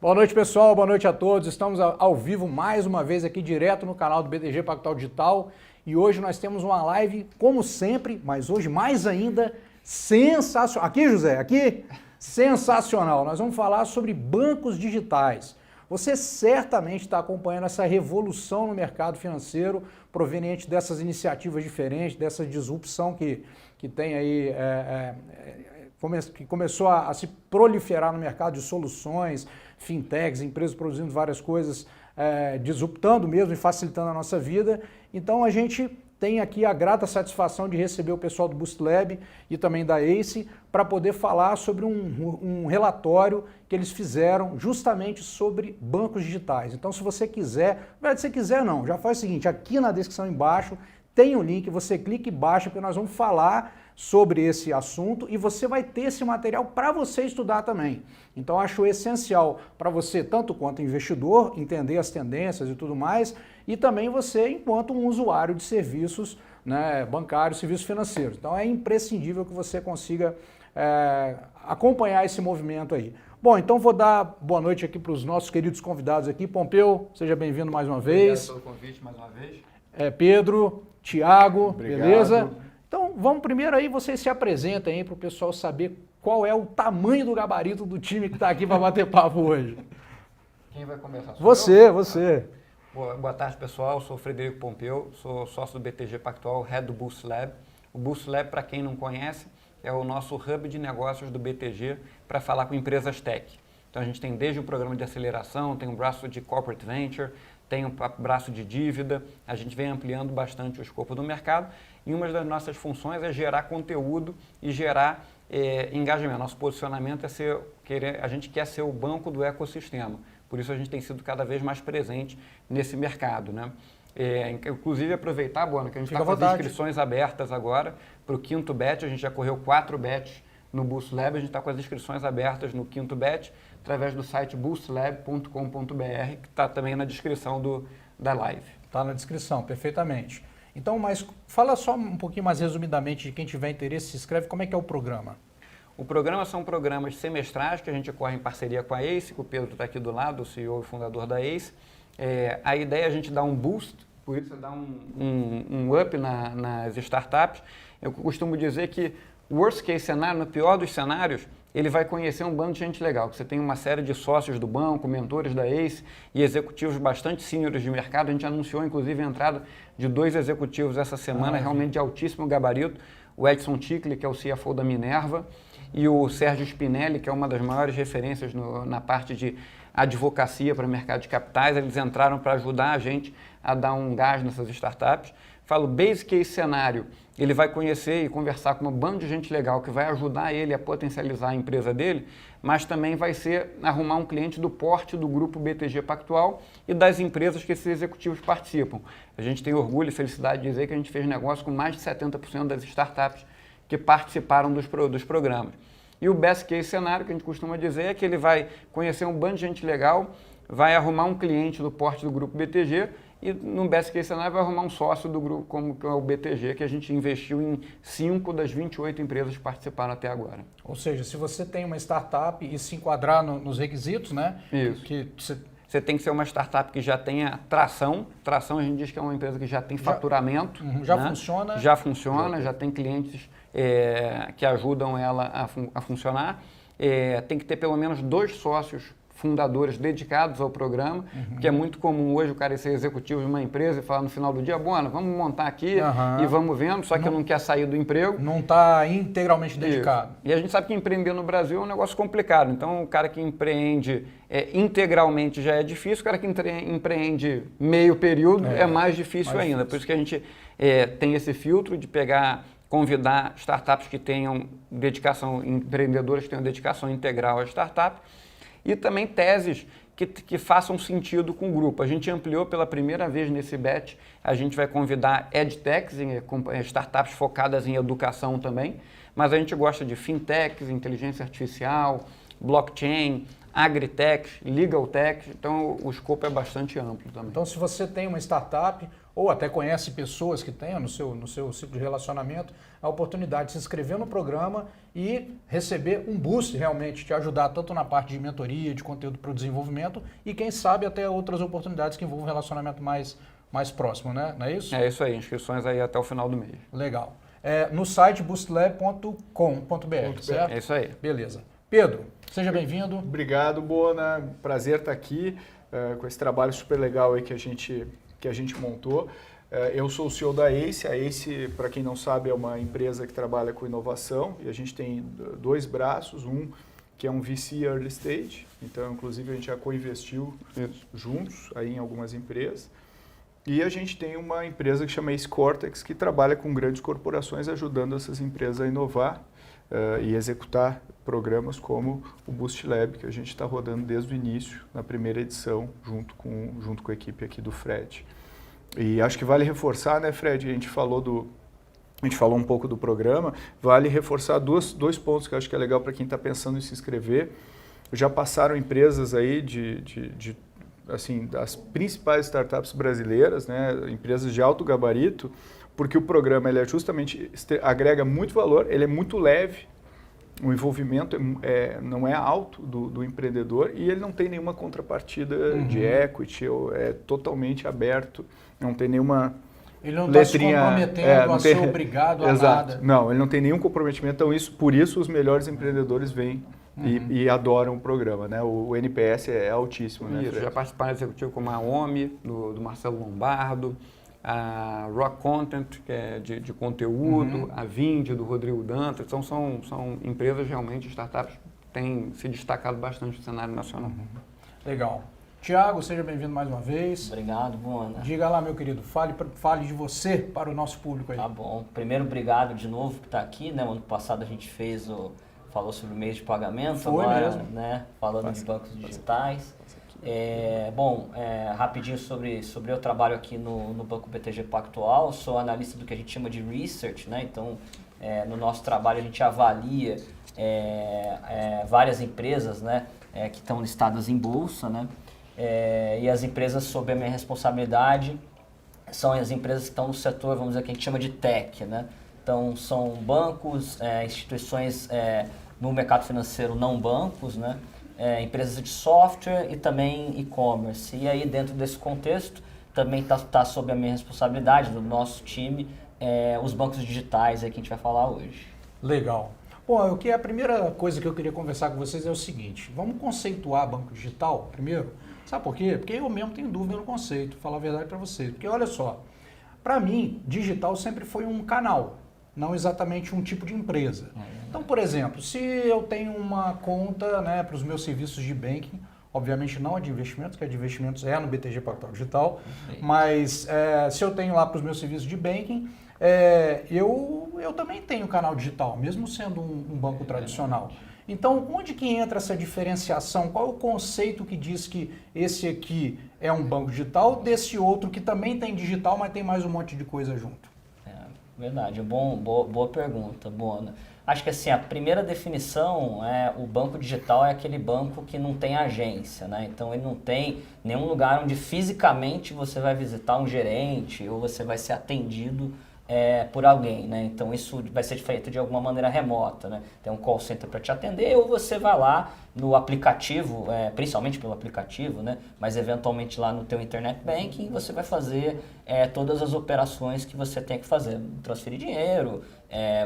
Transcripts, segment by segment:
Boa noite, pessoal. Boa noite a todos. Estamos ao vivo mais uma vez aqui direto no canal do BTG Pactual Digital e hoje nós temos uma live, como sempre, mas hoje mais ainda, sensacional. Aqui, José, aqui, sensacional. Nós vamos falar sobre bancos digitais. Você certamente está acompanhando essa revolução no mercado financeiro proveniente dessas iniciativas diferentes, dessa disrupção que tem aí, que começou a se proliferar no mercado de soluções, fintechs, empresas produzindo várias coisas, disruptando mesmo e facilitando a nossa vida. Então a gente tem aqui a grata satisfação de receber o pessoal do Boost Lab e também da ACE para poder falar sobre um relatório que eles fizeram justamente sobre bancos digitais. Então se você quiser, na verdade se você quiser não, já faz o seguinte, aqui na descrição embaixo tem o link, você clica e baixa porque nós vamos falar sobre esse assunto e você vai ter esse material para você estudar também. Então acho essencial para você, tanto quanto investidor, entender as tendências e tudo mais, e também você enquanto um usuário de serviços, né, bancários, serviços financeiros. Então é imprescindível que você consiga acompanhar esse movimento aí. Bom, então vou dar boa noite aqui para os nossos queridos convidados aqui. Pompeu, seja bem-vindo mais uma vez. Obrigado pelo convite mais uma vez. Pedro, Thiago, Obrigado. Beleza? Então vamos primeiro aí, vocês se apresentem aí para o pessoal saber qual é o tamanho do gabarito do time que está aqui para bater papo hoje. Quem vai começar? Você. Boa tarde, pessoal. Eu sou o Frederico Pompeu, sou sócio do BTG Pactual, head do Boost Lab. O Boost Lab, para quem não conhece, é o nosso hub de negócios do BTG para falar com empresas tech. Então a gente tem desde o programa de aceleração, tem um braço de corporate venture, tem um braço de dívida, a gente vem ampliando bastante o escopo do mercado e uma das nossas funções é gerar conteúdo e gerar engajamento. Nosso posicionamento é a gente quer ser o banco do ecossistema, por isso a gente tem sido cada vez mais presente nesse mercado, né? Inclusive aproveitar, Bona, que a gente está com as inscrições abertas agora para o quinto batch, a gente já correu 4 batches no Boost Lab, a gente está com as inscrições abertas no quinto batch, através do site boostlab.com.br, que está também na descrição da live. Está na descrição, perfeitamente. Então, mas fala só um pouquinho mais resumidamente de quem tiver interesse, se inscreve, como é que é o programa? O programa são programas semestrais que a gente corre em parceria com a ACE, que o Pedro está aqui do lado, o CEO e fundador da ACE. A ideia é a gente dar um boost, por isso é dar um up nas startups. Eu costumo dizer que o worst case cenário, no pior dos cenários, ele vai conhecer um bando de gente legal, que você tem uma série de sócios do banco, mentores da ACE e executivos bastante sêniores de mercado. A gente anunciou, inclusive, a entrada de 2 executivos essa semana, realmente de altíssimo gabarito, o Edson Tickley, que é o CFO da Minerva, e o Sérgio Spinelli, que é uma das maiores referências na parte de advocacia para o mercado de capitais. Eles entraram para ajudar a gente a dar um gás nessas startups. Falo, base case cenário, ele vai conhecer e conversar com um bando de gente legal que vai ajudar ele a potencializar a empresa dele, mas também vai ser arrumar um cliente do porte do grupo BTG Pactual e das empresas que esses executivos participam. A gente tem orgulho e felicidade de dizer que a gente fez negócio com mais de 70% das startups que participaram dos programas. E o best case cenário, que a gente costuma dizer, é que ele vai conhecer um bando de gente legal, vai arrumar um cliente do porte do grupo BTG e no best case cenário vai arrumar um sócio do grupo como que é o BTG, que a gente investiu em 5 das 28 empresas que participaram até agora. Ou seja, se você tem uma startup e se enquadrar nos requisitos, né? Isso. Você tem que ser uma startup que já tenha tração. Tração a gente diz que é uma empresa que já tem faturamento. Funciona. Já funciona, já tem clientes que ajudam ela a funcionar. Tem que ter pelo menos 2 sócios fundadores dedicados ao programa, porque é muito comum hoje o cara ser executivo de uma empresa e falar no final do dia, Bona, vamos montar aqui e vamos vendo, só que não quer sair do emprego. Não está integralmente dedicado. E a gente sabe que empreender no Brasil é um negócio complicado, então o cara que empreende integralmente já é difícil, o cara que empreende meio período é mais difícil ainda, por isso que a gente tem esse filtro de convidar startups que tenham dedicação, empreendedores que tenham dedicação integral à startup, e também teses que façam sentido com o grupo. A gente ampliou pela primeira vez nesse batch, a gente vai convidar edtechs, startups focadas em educação também, mas a gente gosta de fintechs, inteligência artificial, blockchain, agritech, legal tech, então o escopo é bastante amplo também. Então, se você tem uma startup ou até conhece pessoas que tenham no seu ciclo de relacionamento, a oportunidade de se inscrever no programa e receber um boost realmente, te ajudar tanto na parte de mentoria, de conteúdo para o desenvolvimento e quem sabe até outras oportunidades que envolvam um relacionamento mais próximo, né? Não é isso? É isso aí, inscrições aí até o final do mês. Legal. No site boostlab.com.br, certo? É isso aí. Beleza. Pedro, seja bem-vindo. Obrigado, Bona. Prazer estar aqui com esse trabalho super legal aí que a gente montou. Eu sou o CEO da ACE. A ACE, para quem não sabe, é uma empresa que trabalha com inovação e a gente tem dois braços. Um que é um VC Early Stage, então, inclusive, a gente já co-investiu juntos aí em algumas empresas. E a gente tem uma empresa que chama Ace Cortex, que trabalha com grandes corporações, ajudando essas empresas a inovar e executar programas como o Boost Lab, que a gente está rodando desde o início, na primeira edição, junto com a equipe aqui do Fred. E acho que vale reforçar, né, Fred? A gente falou um pouco do programa, vale reforçar dois pontos que eu acho que é legal para quem está pensando em se inscrever. Já passaram empresas aí assim, das principais startups brasileiras, né, empresas de alto gabarito, porque o programa ele justamente agrega muito valor, ele é muito leve, o envolvimento não é alto do empreendedor e ele não tem nenhuma contrapartida de equity, é totalmente aberto, não tem nenhuma ele não está se comprometendo a ser obrigado a exato, nada. Não, ele não tem nenhum comprometimento, então por isso os melhores empreendedores vêm e adoram o programa, né? O NPS é altíssimo, né? Isso, já participaram executivo como a OMI, do Marcelo Lombardo, a Rock Content, que é de conteúdo, a Vind, do Rodrigo Dantas. Então, são empresas realmente, startups, que têm se destacado bastante no cenário nacional. Legal. Tiago, seja bem-vindo mais uma vez. Obrigado, Bona. Diga lá, meu querido, fale de você para o nosso público aí. Tá bom. Primeiro, obrigado de novo por estar aqui, né? O ano passado a gente falou sobre o mês de pagamento, Foi agora, mesmo. né? Falando de bancos digitais. Rapidinho sobre eu trabalho aqui no Banco BTG Pactual, sou analista do que a gente chama de research, né? Então, no nosso trabalho a gente avalia várias empresas, né? Que estão listadas em bolsa, né? E as empresas sob a minha responsabilidade são as empresas que estão no setor, vamos dizer, que a gente chama de tech, né? Então, são bancos, instituições no mercado financeiro não bancos, né? Empresas de software e também e-commerce. E aí, dentro desse contexto, também está sob a minha responsabilidade, do nosso time, os bancos digitais aí que a gente vai falar hoje. Legal. Bom, a primeira coisa que eu queria conversar com vocês é o seguinte, vamos conceituar banco digital primeiro? Sabe por quê? Porque eu mesmo tenho dúvida no conceito, vou falar a verdade para vocês. Porque olha só, para mim, digital sempre foi um canal, não exatamente um tipo de empresa. Então, por exemplo, se eu tenho uma conta, né, para os meus serviços de banking, obviamente não a de investimentos, que a de investimentos é no BTG Pactual Digital, mas se eu tenho lá para os meus serviços de banking, eu também tenho canal digital, mesmo sendo um banco tradicional. Então, onde que entra essa diferenciação? Qual é o conceito que diz que esse aqui é um banco digital, desse outro que também tem digital, mas tem mais um monte de coisa junto? Verdade, boa pergunta, Bona. Acho que assim, a primeira definição o banco digital é aquele banco que não tem agência, né? Então ele não tem nenhum lugar onde fisicamente você vai visitar um gerente ou você vai ser atendido por alguém, né? Então isso vai ser feito de alguma maneira remota, né? Tem um call center para te atender ou você vai lá no aplicativo, principalmente pelo aplicativo, né? Mas eventualmente lá no teu internet banking você vai fazer todas as operações que você tem que fazer, transferir dinheiro,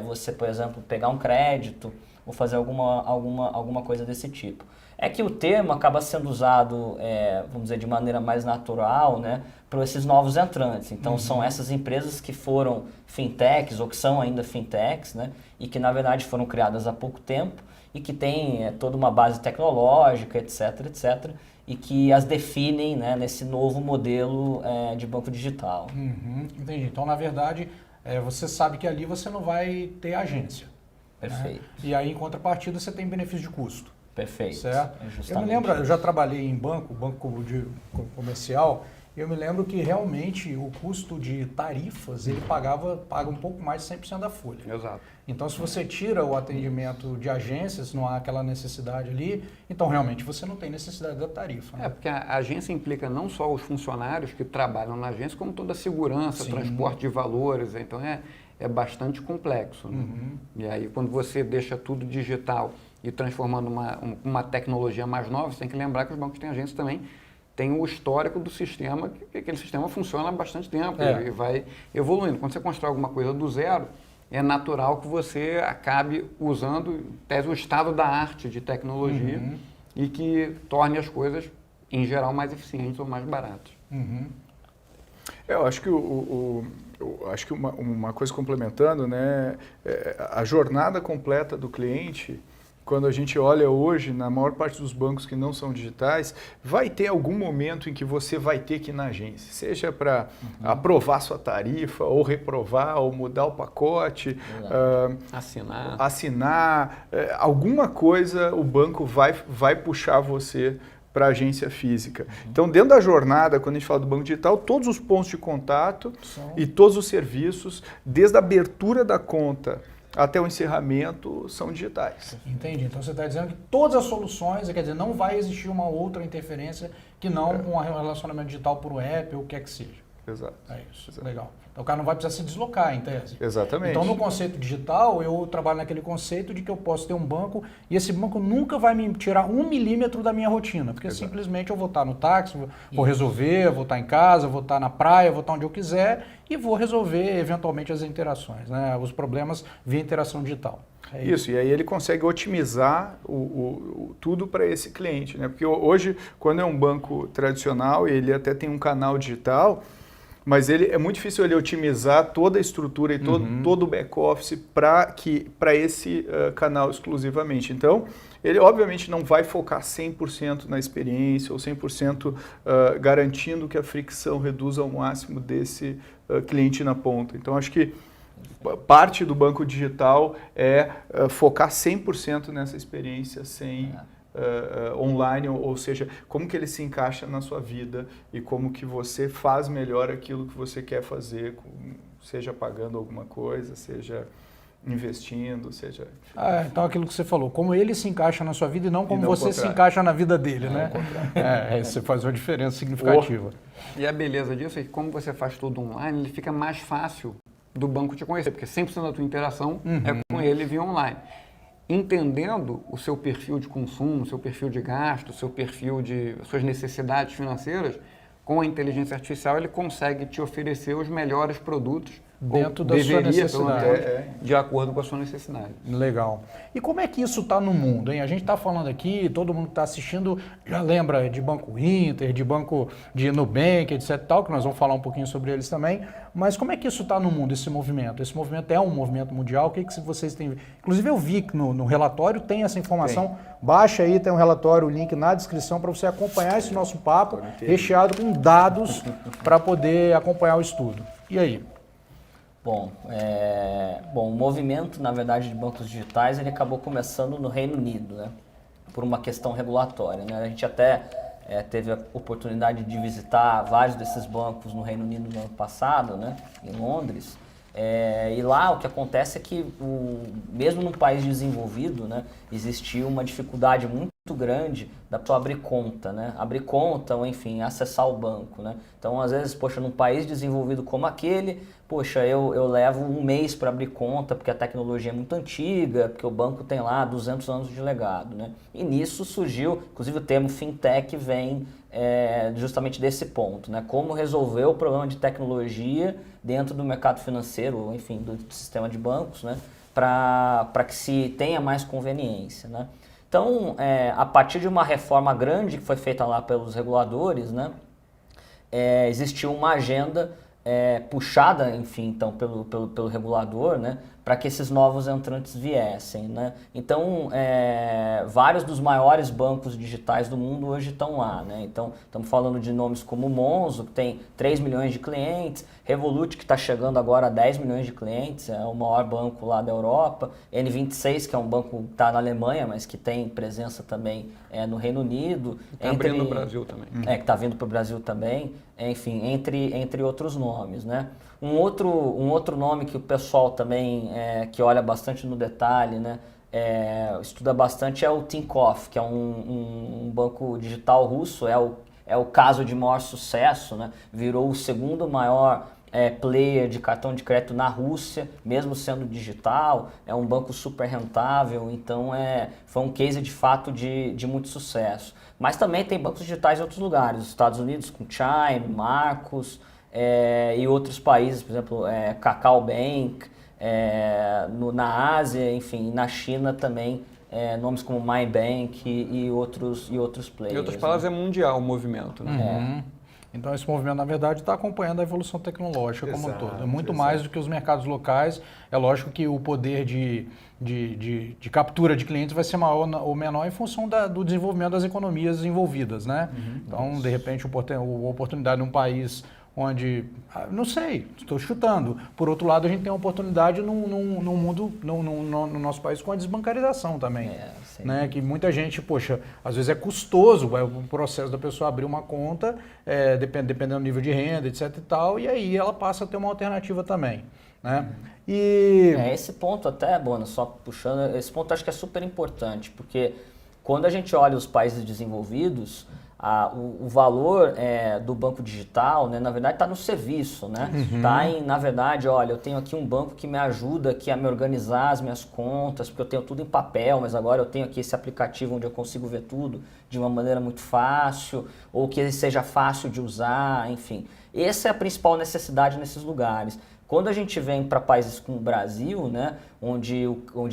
você, por exemplo, pegar um crédito ou fazer alguma coisa desse tipo. É que o termo acaba sendo usado, vamos dizer, de maneira mais natural, né, para esses novos entrantes. Então, são essas empresas que foram fintechs ou que são ainda fintechs, né, e que, na verdade, foram criadas há pouco tempo e que têm toda uma base tecnológica, etc., e que as definem, né, nesse novo modelo de banco digital. Entendi. Então, na verdade, você sabe que ali você não vai ter agência. Perfeito. Né? E aí, em contrapartida, você tem benefício de custo. Perfeito. Certo? Eu me lembro, eu já trabalhei em banco comercial, eu me lembro que realmente o custo de tarifas, ele paga um pouco mais de 100% da folha. Exato. Então, se você tira o atendimento de agências, não há aquela necessidade ali, então realmente você não tem necessidade da tarifa. Né? Porque a agência implica não só os funcionários que trabalham na agência, como toda a segurança, Sim. transporte de valores, então é bastante complexo. Né? E aí, quando você deixa tudo digital e transformando uma tecnologia mais nova, você tem que lembrar que os bancos têm agência também, tem o histórico do sistema, que aquele sistema funciona há bastante tempo e vai evoluindo. Quando você constrói alguma coisa do zero, é natural que você acabe usando, em tese, o estado da arte de tecnologia e que torne as coisas, em geral, mais eficientes ou mais baratas. Eu acho que, acho que uma coisa complementando, né, a jornada completa do cliente, quando a gente olha hoje, na maior parte dos bancos que não são digitais, vai ter algum momento em que você vai ter que ir na agência, seja para aprovar sua tarifa, ou reprovar, ou mudar o pacote, assinar, alguma coisa o banco vai puxar você para a agência física. Então, dentro da jornada, quando a gente fala do banco digital, todos os pontos de contato e todos os serviços, desde a abertura da conta até o encerramento, são digitais. Entendi. Então você está dizendo que todas as soluções, quer dizer, não vai existir uma outra interferência que não um relacionamento digital por app ou o que é que seja. Exato. É isso. Exato. Legal. Então o cara não vai precisar se deslocar, em tese. Exatamente. Então no conceito digital, eu trabalho naquele conceito de que eu posso ter um banco e esse banco nunca vai me tirar 1 milímetro da minha rotina, porque simplesmente eu vou estar no táxi, vou resolver, vou estar em casa, vou estar na praia, vou estar onde eu quiser e vou resolver eventualmente as interações, né? Os problemas via interação digital. É isso, e aí ele consegue otimizar tudo para esse cliente, né? Porque hoje, quando é um banco tradicional, ele até tem um canal digital, mas é muito difícil ele otimizar toda a estrutura e todo o back-office para esse canal exclusivamente. Então, ele obviamente não vai focar 100% na experiência ou 100% garantindo que a fricção reduza ao máximo desse cliente na ponta. Então, acho que parte do banco digital é focar 100% nessa experiência online, ou seja, como que ele se encaixa na sua vida e como que você faz melhor aquilo que você quer fazer, seja pagando alguma coisa, seja investindo, seja... então aquilo que você falou, como ele se encaixa na sua vida e não como você se contrário. encaixa na vida dele, né? Você faz uma diferença significativa. E a beleza disso é que como você faz tudo online, ele fica mais fácil do banco te conhecer, porque 100% da tua interação é com ele via online. Entendendo o seu perfil de consumo, seu perfil de gasto, seu perfil de suas necessidades financeiras, com a inteligência artificial ele consegue te oferecer os melhores produtos dentro da sua necessidade. De acordo com a sua necessidade. Legal. E como é que isso está no mundo, hein? A gente está falando aqui, todo mundo que está assistindo já lembra de Banco Inter, de Banco de Nubank, etc. Tal, que nós vamos falar um pouquinho sobre eles também. Mas como é que isso está no mundo, esse movimento? Esse movimento é um movimento mundial? O que vocês têm? Inclusive eu vi que no relatório tem essa informação. Baixa aí, tem um relatório, o link na descrição para você acompanhar esse nosso papo, recheado com dados para poder acompanhar o estudo. E aí? Bom, o movimento, na verdade, de bancos digitais, ele acabou começando no Reino Unido, né? Por uma questão regulatória, né? A gente até teve a oportunidade de visitar vários desses bancos no Reino Unido no ano passado, né? Em Londres. E lá o que acontece é que, mesmo num país desenvolvido, né, existiu uma dificuldade muito grande da pessoa abrir conta, né? Abrir conta ou, enfim, acessar o banco, né? Então, às vezes, poxa, num país desenvolvido como aquele, poxa, eu levo um mês para abrir conta porque a tecnologia é muito antiga, porque o banco tem lá 200 anos de legado, né? E nisso surgiu, inclusive o termo fintech vem justamente desse ponto, né? Como resolver o problema de tecnologia dentro do mercado financeiro, enfim, do sistema de bancos, né? Para que se tenha mais conveniência, né? Então, a partir de uma reforma grande que foi feita lá pelos reguladores, né? Existiu uma agenda puxada, enfim, então, pelo regulador, né? para que esses novos entrantes viessem, né? Então, vários dos maiores bancos digitais do mundo hoje estão lá, né? Então, estamos falando de nomes como Monzo, que tem 3 milhões de clientes, Revolut, que está chegando agora a 10 milhões de clientes, é o maior banco lá da Europa, N26, que é um banco que está na Alemanha, mas que tem presença também no Reino Unido. Está abrindo no Brasil também. Que está vindo para o Brasil também, enfim, entre outros nomes, né? Um outro nome que o pessoal também que olha bastante no detalhe, né, estuda bastante, é o Tinkoff, que é um banco digital russo, é o caso de maior sucesso, né? Virou o segundo maior player de cartão de crédito na Rússia, mesmo sendo digital, é um banco super rentável, então foi um case de fato de muito sucesso. Mas também tem bancos digitais em outros lugares, nos Estados Unidos com Chime, Marcus, e outros países, por exemplo, Kakao Bank, na Ásia, enfim, na China também, nomes como MyBank e outros players. Em outras palavras, é mundial o movimento, né? Então esse movimento, na verdade, está acompanhando a evolução tecnológica como um todo. É muito mais do que os mercados locais. É lógico que o poder de captura de clientes vai ser maior ou menor em função do desenvolvimento das economias envolvidas, né? Então, de repente, a oportunidade num país onde, não sei, estou chutando. Por outro lado, a gente tem uma oportunidade no mundo, no nosso país, com a desbancarização também. Né? Que muita gente, poxa, às vezes é custoso o processo da pessoa abrir uma conta, dependendo do nível de renda, etc e tal, e aí ela passa a ter uma alternativa também. Né? E... esse ponto até, Bona, só puxando, esse ponto acho que é super importante, porque quando a gente olha os países desenvolvidos, o valor do banco digital, né, na verdade, está no serviço, né? Na verdade, olha, eu tenho aqui um banco que me ajuda aqui a me organizar as minhas contas, porque eu tenho tudo em papel, mas agora eu tenho aqui esse aplicativo onde eu consigo ver tudo de uma maneira muito fácil, ou que ele seja fácil de usar, enfim. Essa é a principal necessidade nesses lugares. Quando a gente vem para países como o Brasil, né, onde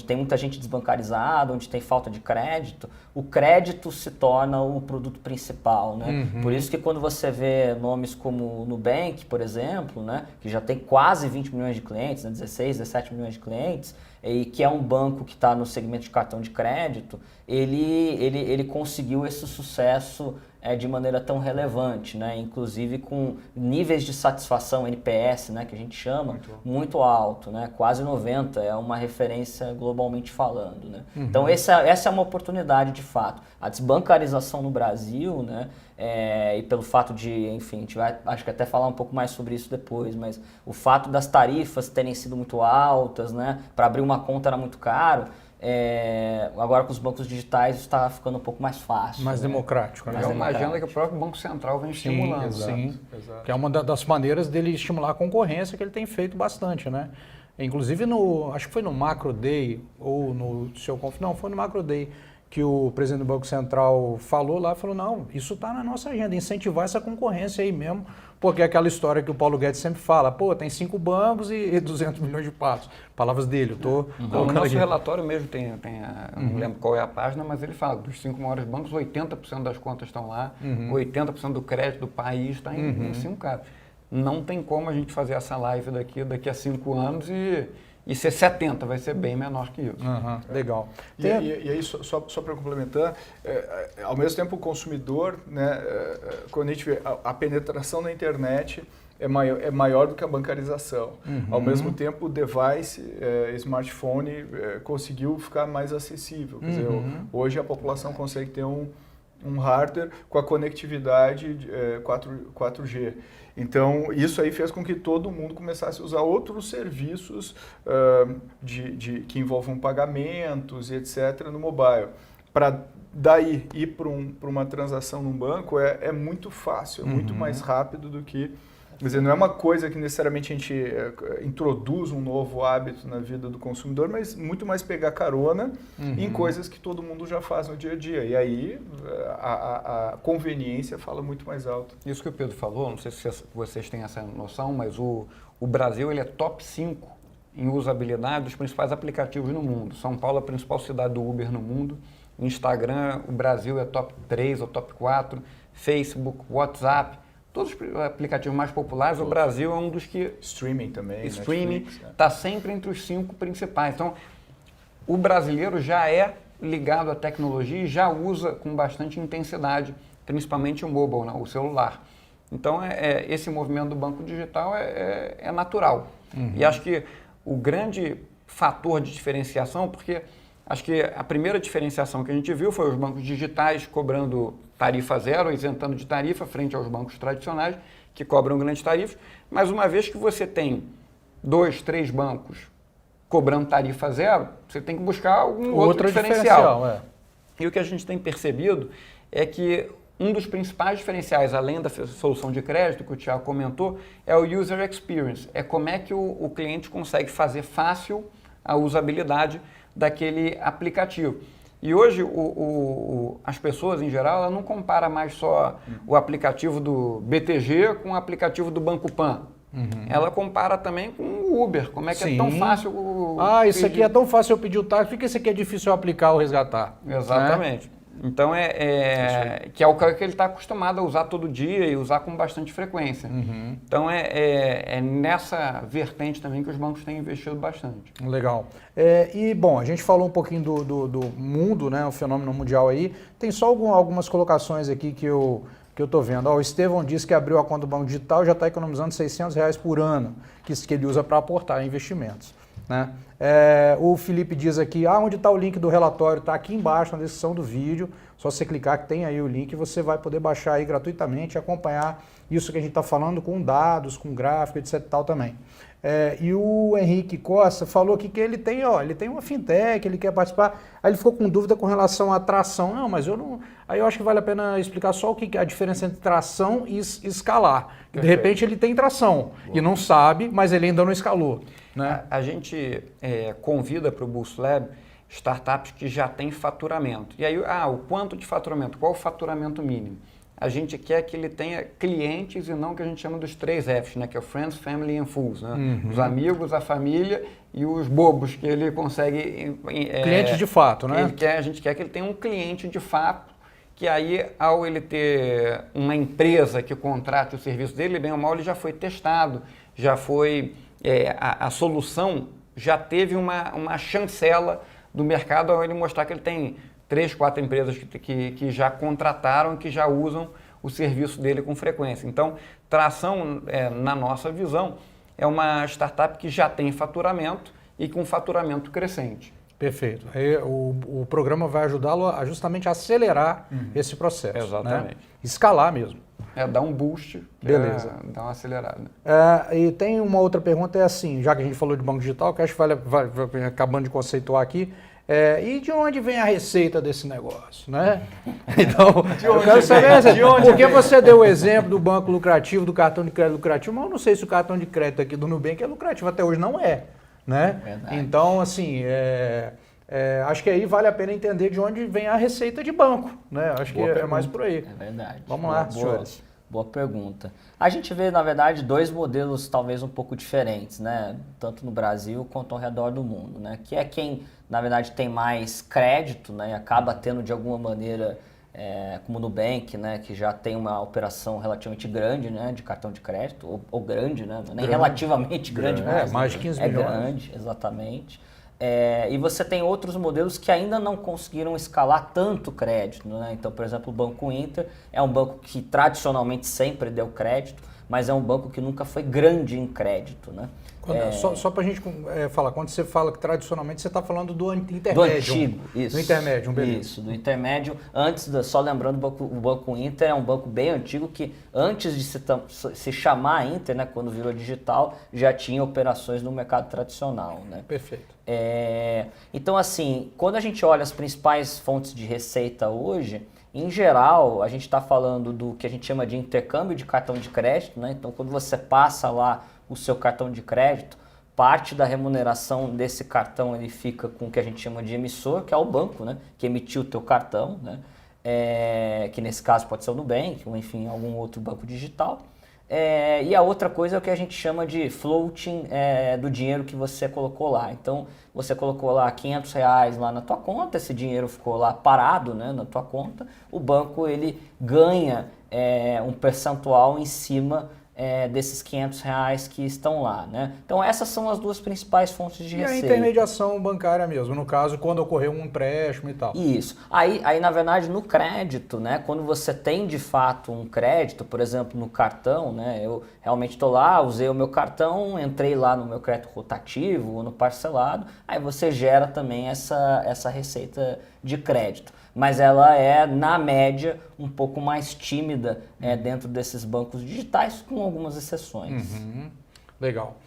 tem muita gente desbancarizada, onde tem falta de crédito, o crédito se torna o produto principal. Né? Por isso que quando você vê nomes como o Nubank, por exemplo, né, que já tem quase 20 milhões de clientes, né, 16, 17 milhões de clientes, e que é um banco que está no segmento de cartão de crédito, ele conseguiu esse sucesso de maneira tão relevante, né? Inclusive com níveis de satisfação, NPS, né, que a gente chama, muito alto, né? Quase 90, é uma referência globalmente falando. Né? Então essa é uma oportunidade de fato. A desbancarização no Brasil, né, e pelo fato de, enfim, a gente vai acho que até falar um pouco mais sobre isso depois, mas o fato das tarifas terem sido muito altas, né, para abrir uma conta era muito caro. Agora com os bancos digitais está ficando um pouco mais fácil. Mais democrático. Né? É uma agenda que o próprio Banco Central vem estimulando. Sim. Que é uma das maneiras dele estimular a concorrência que ele tem feito bastante, né? Inclusive acho que foi no Macro Day ou no seu não, foi no Macro Day que o presidente do Banco Central falou não, isso está na nossa agenda, incentivar essa concorrência aí mesmo, porque é aquela história que o Paulo Guedes sempre fala, tem 5 bancos e 200 milhões de patos. Palavras dele, eu estou O nosso relatório mesmo tem não lembro qual é a página, mas ele fala dos 5 maiores bancos, 80% das contas estão lá, 80% do crédito do país está em 5 caras. Não tem como a gente fazer essa live daqui a 5 anos e ser 70, vai ser bem menor que isso. Legal. E aí, só para complementar, ao mesmo tempo o consumidor, né, quando a gente vê a penetração na internet é maior do que a bancarização. Ao mesmo tempo o device, smartphone, conseguiu ficar mais acessível. Quer dizer, hoje a população consegue ter um hardware com a conectividade 4G. Então, isso aí fez com que todo mundo começasse a usar outros serviços que envolvam pagamentos e etc. no mobile. Para daí ir para uma transação num banco é muito fácil, é muito mais rápido do que... Quer dizer, não é uma coisa que necessariamente a gente introduz um novo hábito na vida do consumidor, mas muito mais pegar carona em coisas que todo mundo já faz no dia a dia. E aí a conveniência fala muito mais alto. Isso que o Pedro falou, não sei se vocês têm essa noção, mas o Brasil ele é top 5 em usabilidade dos principais aplicativos no mundo. São Paulo é a principal cidade do Uber no mundo. Instagram, o Brasil é top 3 ou top 4. Facebook, WhatsApp. todos os aplicativos mais populares, o Brasil é um dos que... Streaming também, Streaming Netflix, né? está sempre entre os 5 principais. Então, o brasileiro já é ligado à tecnologia e já usa com bastante intensidade, principalmente o mobile, né, o celular. Então, esse movimento do banco digital é natural. E acho que o grande fator de diferenciação, porque acho que a primeira diferenciação que a gente viu foi os bancos digitais cobrando tarifa zero, isentando de tarifa, frente aos bancos tradicionais, que cobram grandes tarifas. Mas uma vez que você tem 2, 3 bancos cobrando tarifa zero, você tem que buscar algum outro diferencial. E o que a gente tem percebido é que um dos principais diferenciais, além da solução de crédito, que o Thiago comentou, é o user experience. É como é que o cliente consegue fazer fácil a usabilidade daquele aplicativo. E hoje as pessoas, em geral, ela não compara mais só o aplicativo do BTG com o aplicativo do Banco Pan. Ela compara também com o Uber. Como é que é tão fácil isso aqui é tão fácil eu pedir o táxi, por que esse aqui é difícil eu aplicar ou resgatar? Exatamente. Né? Então, que é o que ele está acostumado a usar todo dia e usar com bastante frequência. Então, é nessa vertente também que os bancos têm investido bastante. Legal. E, bom, a gente falou um pouquinho do mundo, né, o fenômeno mundial aí. Tem só algumas colocações aqui que eu estou vendo. O Estevão disse que abriu a conta do Banco Digital e já está economizando R$600 por ano, que ele usa para aportar em investimentos. Né? O Felipe diz aqui, onde está o link do relatório? Está aqui embaixo na descrição do vídeo, só você clicar que tem aí o link e você vai poder baixar aí gratuitamente e acompanhar isso que a gente está falando com dados, com gráfico, etc. tal também. E o Henrique Costa falou aqui que ele tem uma fintech, ele quer participar, aí ele ficou com dúvida com relação à tração. Não, mas eu não... Aí eu acho que vale a pena explicar só o que é a diferença entre tração e escalar. De repente ele tem tração e não sabe, mas ele ainda não escalou. Né? A gente convida para o Boost Lab startups que já têm faturamento. E aí, o quanto de faturamento? Qual o faturamento mínimo? A gente quer que ele tenha clientes e não o que a gente chama dos 3 Fs, né? Que é o Friends, Family and Fools. Né? Os amigos, a família e os bobos que ele consegue... clientes de fato, né? A gente quer que ele tenha um cliente de fato, que aí, ao ele ter uma empresa que contrate o serviço dele, bem ou mal, ele já foi testado, já foi... a solução já teve uma chancela do mercado ao ele mostrar que ele tem 3, 4 empresas que já contrataram, que já usam o serviço dele com frequência. Então, tração, na nossa visão, é uma startup que já tem faturamento e com faturamento crescente. Perfeito. Aí, o programa vai ajudá-lo a justamente acelerar esse processo. Exatamente. Né? Escalar mesmo. Dar um boost, beleza. Dar uma acelerada. E tem uma outra pergunta, assim, já que a gente falou de banco digital, que acho que vai acabando de conceituar aqui, e de onde vem a receita desse negócio, né? Então, eu quero saber, porque você deu o exemplo do banco lucrativo, do cartão de crédito lucrativo, mas eu não sei se o cartão de crédito aqui do Nubank é lucrativo, até hoje não é, né? Verdade. Então, assim, acho que aí vale a pena entender de onde vem a receita de banco, né? Acho que é mais por aí. É verdade. Vamos lá, senhores. Boa pergunta. A gente vê, na verdade, 2 modelos talvez um pouco diferentes, né? Tanto no Brasil quanto ao redor do mundo, né? Que é quem, na verdade, tem mais crédito, né? E acaba tendo, de alguma maneira, como o Nubank, né? Que já tem uma operação relativamente grande, né? De cartão de crédito, ou grande, né? Nem relativamente grande, mas mais de 15 milhões. É grande, exatamente. E você tem outros modelos que ainda não conseguiram escalar tanto crédito, né? Então, por exemplo, o Banco Inter é um banco que tradicionalmente sempre deu crédito, mas é um banco que nunca foi grande em crédito, né? Só para a gente falar, quando você fala que tradicionalmente você está falando do intermédio. Do antigo, isso. Do intermédio, beleza. Isso, do intermédio. Só lembrando, o Banco Inter é um banco bem antigo que antes de se chamar Inter, né, quando virou digital, já tinha operações no mercado tradicional, né? Perfeito. Então, assim, quando a gente olha as principais fontes de receita hoje, em geral, a gente está falando do que a gente chama de intercâmbio de cartão de crédito, né? Então, quando você passa lá o seu cartão de crédito, parte da remuneração desse cartão ele fica com o que a gente chama de emissor, que é o banco, né? Que emitiu o teu cartão, né? Que nesse caso pode ser o Nubank, ou enfim, algum outro banco digital. E a outra coisa é o que a gente chama de floating do dinheiro que você colocou lá. Então, você colocou lá R$500 lá na tua conta, esse dinheiro ficou lá parado, né, na tua conta, o banco ele ganha um percentual em cima desses R$500 que estão lá, né? Então essas são as duas principais fontes de receita. E a intermediação bancária mesmo, no caso, quando ocorreu um empréstimo e tal. Isso. Aí na verdade, no crédito, né? Quando você tem de fato um crédito, por exemplo, no cartão, né? Eu realmente estou lá, usei o meu cartão, entrei lá no meu crédito rotativo ou no parcelado, aí você gera também essa receita de crédito. Mas ela é, na média, um pouco mais tímida dentro desses bancos digitais, com algumas exceções. Uhum. Legal.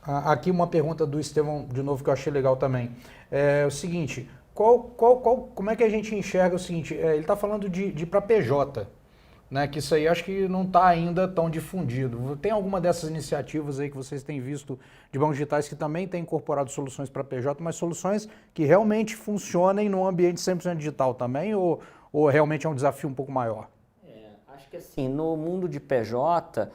Aqui uma pergunta do Estevão, de novo, que eu achei legal também. É o seguinte, como é que a gente enxerga o seguinte, ele está falando de ir para PJ, né, que isso aí acho que não está ainda tão difundido. Tem alguma dessas iniciativas aí que vocês têm visto de bancos digitais que também têm incorporado soluções para PJ, mas soluções que realmente funcionem no ambiente 100% digital também, ou realmente é um desafio um pouco maior? Acho que assim, no mundo de PJ,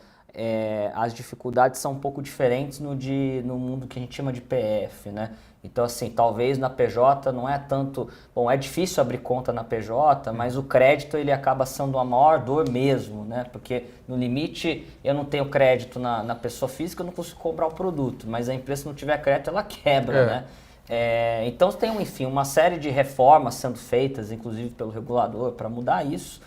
as dificuldades são um pouco diferentes no mundo que a gente chama de PF, né? Então, assim, talvez na PJ não é tanto... Bom, é difícil abrir conta na PJ, mas o crédito ele acaba sendo a maior dor mesmo, né? Porque, no limite, eu não tenho crédito na pessoa física, eu não consigo comprar o produto, mas a empresa, se não tiver crédito, ela quebra, né? Então, tem, enfim, uma série de reformas sendo feitas, inclusive pelo regulador, para mudar isso.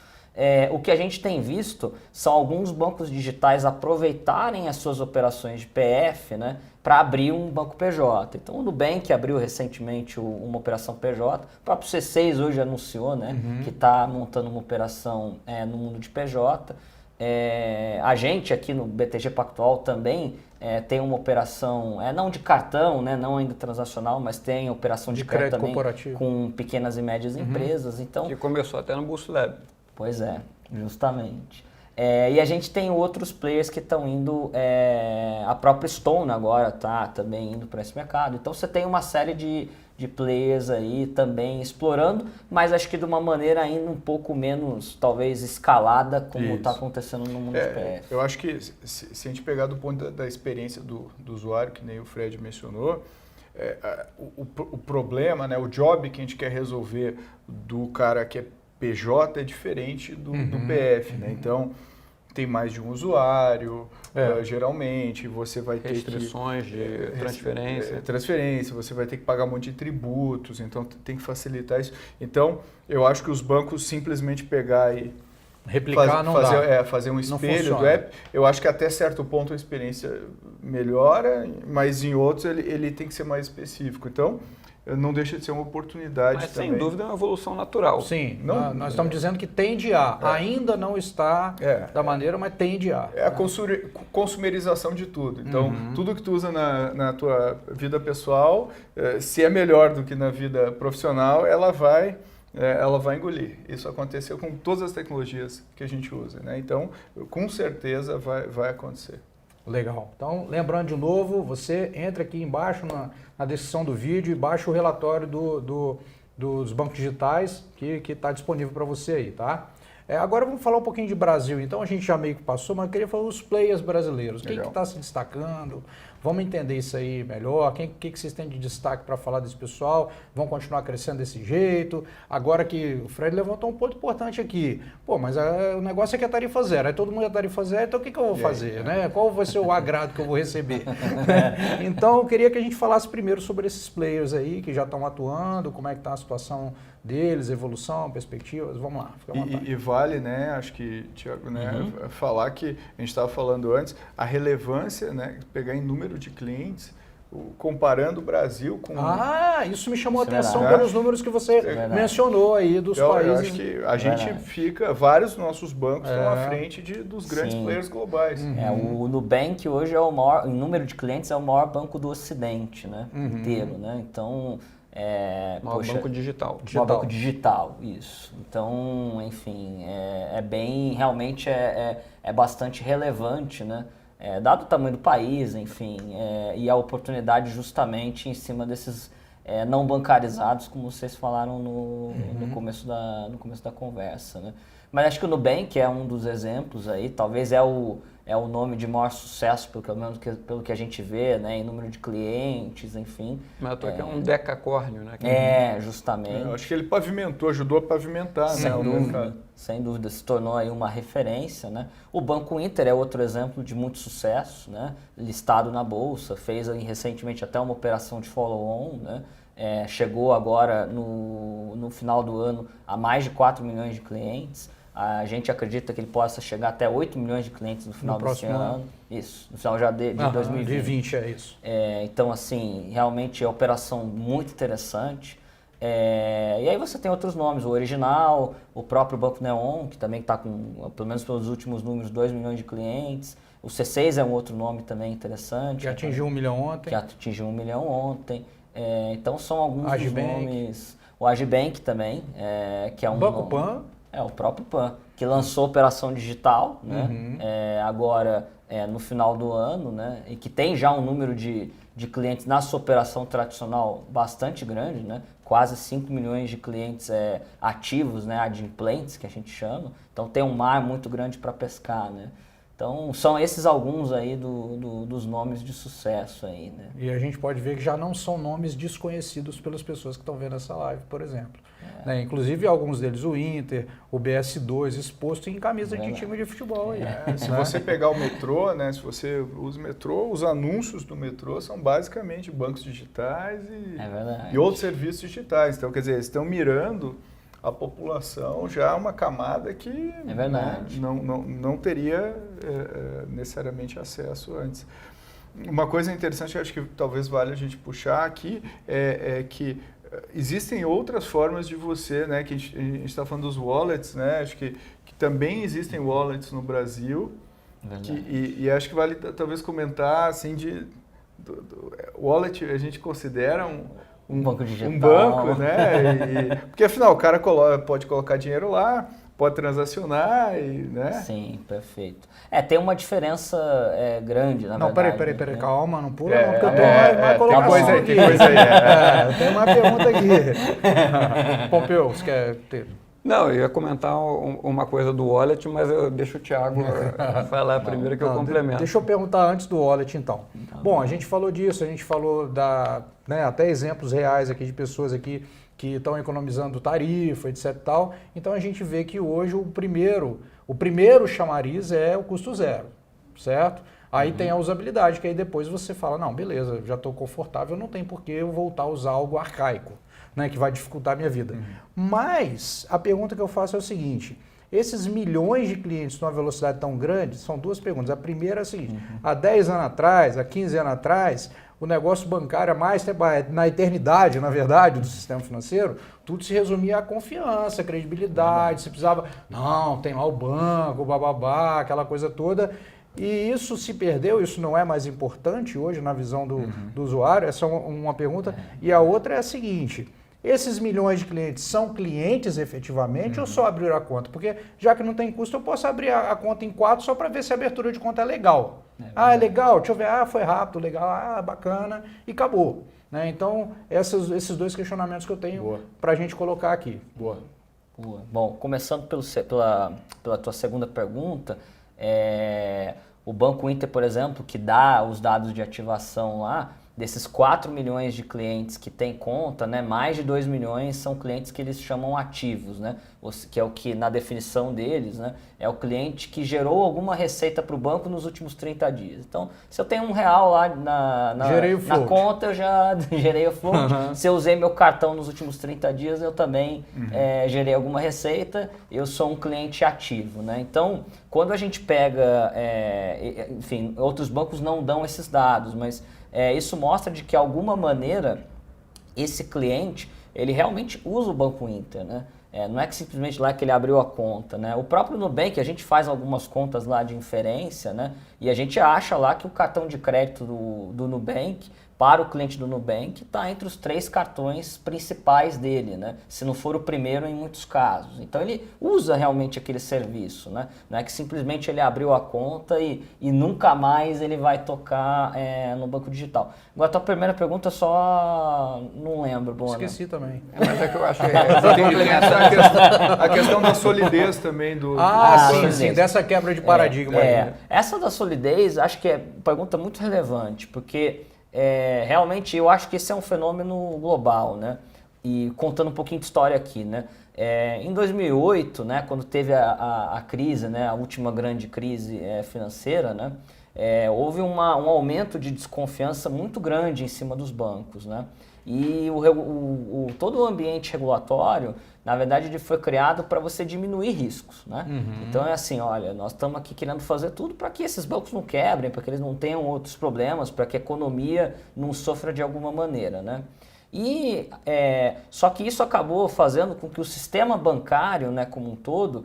O que a gente tem visto são alguns bancos digitais aproveitarem as suas operações de PF, né, para abrir um banco PJ. Então o Nubank abriu recentemente uma operação PJ, o próprio C6 hoje anunciou, né, que está montando uma operação no mundo de PJ. A gente aqui no BTG Pactual também tem uma operação, não de cartão, né, não ainda transacional, mas tem operação de crédito também corporativo com pequenas e médias empresas. Então, Que começou até no Boost Lab. Pois é, justamente. E a gente tem outros players que estão indo, a própria Stone agora está também indo para esse mercado. Então você tem uma série de players aí também explorando, mas acho que de uma maneira ainda um pouco menos, talvez, escalada, como está acontecendo no mundo de PF. Eu acho que se a gente pegar do ponto da experiência do usuário, que nem o Fred mencionou, o problema, né, o job que a gente quer resolver do cara que é PJ é diferente do PF, né? Então, tem mais de um usuário, geralmente, você vai ter restrições de transferência. Transferência, você vai ter que pagar um monte de tributos, então tem que facilitar isso. Então, eu acho que os bancos simplesmente pegar e replicar fazer um espelho do app, eu acho que até certo ponto a experiência melhora, mas em outros ele tem que ser mais específico. Então, não deixa de ser uma oportunidade mas, também. sem dúvida, é uma evolução natural. Sim, nós estamos dizendo que tende a. Ainda não está da maneira, mas tende a. É a consumerização de tudo. Então, tudo que tu usa na tua vida pessoal, se é melhor do que na vida profissional, ela vai engolir. Isso aconteceu com todas as tecnologias que a gente usa, né? Então, com certeza vai acontecer. Legal. Então, lembrando de novo, você entra aqui embaixo na descrição do vídeo e baixa o relatório dos bancos digitais que está disponível para você aí, tá? Agora vamos falar um pouquinho de Brasil. Então, a gente já meio que passou, mas eu queria falar os players brasileiros. Quem que está se destacando? Vamos entender isso aí melhor. O que vocês têm de destaque para falar desse pessoal? Vão continuar crescendo desse jeito? Agora que o Fred levantou um ponto importante aqui. Pô, mas o negócio é que é tarifa zero. Aí todo mundo é tarifa zero, então o que eu vou fazer? Né? Qual vai ser o agrado que eu vou receber? Então, eu queria que a gente falasse primeiro sobre esses players aí que já estão atuando, como é que está a situação deles, evolução, perspectivas. Vamos lá, fica à vontade. E vale, né, acho que, Thiago, né, falar que a gente estava falando antes, a relevância, né, pegar em número de clientes, comparando o Brasil com... isso me chamou a atenção pelos números que você mencionou aí dos países. Eu acho que a gente fica, vários dos nossos bancos estão à frente dos grandes players globais. O Nubank hoje é o maior, em número de clientes, é o maior banco do Ocidente, né, inteiro, né, então... banco digital. Banco digital, isso. Então, enfim, realmente é bastante relevante, né? Dado o tamanho do país, enfim, e a oportunidade justamente em cima desses não bancarizados, como vocês falaram no começo da conversa, né? Mas acho que o Nubank é um dos exemplos aí, talvez é o nome de maior sucesso, pelo menos pelo que a gente vê, né, em número de clientes, enfim. Mas eu tô aqui é um decacórnio, né? Justamente. Eu acho que ele ajudou a pavimentar, né, o mercado. Sem dúvida, se tornou aí uma referência, né? O Banco Inter é outro exemplo de muito sucesso, né? Listado na Bolsa, fez aí recentemente até uma operação de follow-on, né? Chegou agora no final do ano a mais de 4 milhões de clientes. A gente acredita que ele possa chegar até 8 milhões de clientes no final desse ano. Isso, no final já de 2020. 2020 é isso. Então, assim, realmente é uma operação muito interessante. E aí você tem outros nomes, o Original, o próprio Banco Neon, que também está com, pelo menos pelos últimos números, 2 milhões de clientes. O C6 é um outro nome também interessante. Que atingiu 1 milhão ontem. Que atingiu 1 milhão ontem. Então são alguns dos Agibank. nomes. O Agibank também, que é um Banco Pan. O próprio Pan, que lançou operação digital, né? Agora no final do ano, né? E que tem já um número de clientes na sua operação tradicional bastante grande, né? Quase 5 milhões de clientes ativos, né? Adimplentes, que a gente chama. Então tem um mar muito grande para pescar, né? Então são esses alguns aí dos nomes de sucesso aí, né? E a gente pode ver que já não são nomes desconhecidos pelas pessoas que estão vendo essa live, por exemplo. Né? Inclusive alguns deles, o Inter, o BS2, exposto em camisa de time de futebol. Aí, se você pegar o metrô, né? Se você usa o metrô, os anúncios do metrô são basicamente bancos digitais e outros serviços digitais. Então, quer dizer, eles estão mirando a população já uma camada que não teria necessariamente acesso antes. Uma coisa interessante que eu acho que talvez valha a gente puxar aqui é que existem outras formas de você, né, que a gente está falando dos wallets, né, acho que também existem wallets no Brasil, e acho que vale talvez comentar assim wallet a gente considera um banco digital. Um banco, né? Porque afinal o cara pode colocar dinheiro lá, pode transacionar, né? Sim, perfeito. Tem uma diferença grande, na verdade. Não, peraí, calma, não pula não, porque eu tenho uma colocação aqui. Tem coisa aí. Eu tenho uma pergunta aqui. Pompeu, você quer ter? Não, eu ia comentar uma coisa do wallet, mas eu deixo o Thiago falar primeiro que eu complemento. Deixa eu perguntar antes do wallet, então. Bom, a gente falou disso, a gente falou até exemplos reais aqui de pessoas aqui que estão economizando tarifa, etc e tal. Então a gente vê que hoje o primeiro chamariz é o custo zero, certo? Aí tem a usabilidade, que aí depois você fala, não, beleza, já estou confortável, não tem por que eu voltar a usar algo arcaico, né, que vai dificultar a minha vida. Mas a pergunta que eu faço é o seguinte: esses milhões de clientes numa velocidade tão grande, são duas perguntas. A primeira é a seguinte: há 10 anos atrás, há 15 anos atrás, o negócio bancário, na eternidade, na verdade, do sistema financeiro, tudo se resumia à confiança, credibilidade, você precisava, não, tem lá o banco, bababá, aquela coisa toda. E isso se perdeu, isso não é mais importante hoje na visão do usuário? Essa é uma pergunta. E a outra é a seguinte: esses milhões de clientes são clientes efetivamente ou só abriram a conta? Porque já que não tem custo, eu posso abrir a conta em 4 só para ver se a abertura de conta é legal. É legal, deixa eu ver, foi rápido, legal, bacana, e acabou. Né? Então, esses dois questionamentos que eu tenho para a gente colocar aqui. Boa. Bom, começando pela tua segunda pergunta, o Banco Inter, por exemplo, que dá os dados de ativação lá, desses 4 milhões de clientes que têm conta, né, mais de 2 milhões são clientes que eles chamam ativos, né, que é o que, na definição deles, né, é o cliente que gerou alguma receita para o banco nos últimos 30 dias. Então, se eu tenho R$1 lá na conta, eu já gerei o float. Se eu usei meu cartão nos últimos 30 dias, eu também gerei alguma receita, eu sou um cliente ativo, né. Então, quando a gente pega, enfim, outros bancos não dão esses dados, mas isso mostra de que, de alguma maneira, esse cliente, ele realmente usa o Banco Inter, né? Não é que simplesmente lá que ele abriu a conta, né? O próprio Nubank, a gente faz algumas contas lá de inferência, né? E a gente acha lá que o cartão de crédito do Nubank para o cliente do Nubank está entre os 3 cartões principais dele, né? Se não for o primeiro em muitos casos. Então ele usa realmente aquele serviço, né? Não é que simplesmente ele abriu a conta e nunca mais ele vai tocar no banco digital. Agora a tua primeira pergunta eu só não lembro, Bona. Esqueci também. Mas é que eu acho que A questão da solidez também do... Sim, dessa quebra de paradigma aí, né? Essa da solidez, acho que é uma pergunta muito relevante, porque realmente eu acho que esse é um fenômeno global, né? E contando um pouquinho de história aqui, né? Em 2008, né, quando teve a crise, né, a última grande crise financeira, né, houve um aumento de desconfiança muito grande em cima dos bancos, né? E todo o ambiente regulatório, na verdade, ele foi criado para você diminuir riscos, né? Então é assim, olha, nós estamos aqui querendo fazer tudo para que esses bancos não quebrem, para que eles não tenham outros problemas, para que a economia não sofra de alguma maneira, né? E só que isso acabou fazendo com que o sistema bancário, né, como um todo,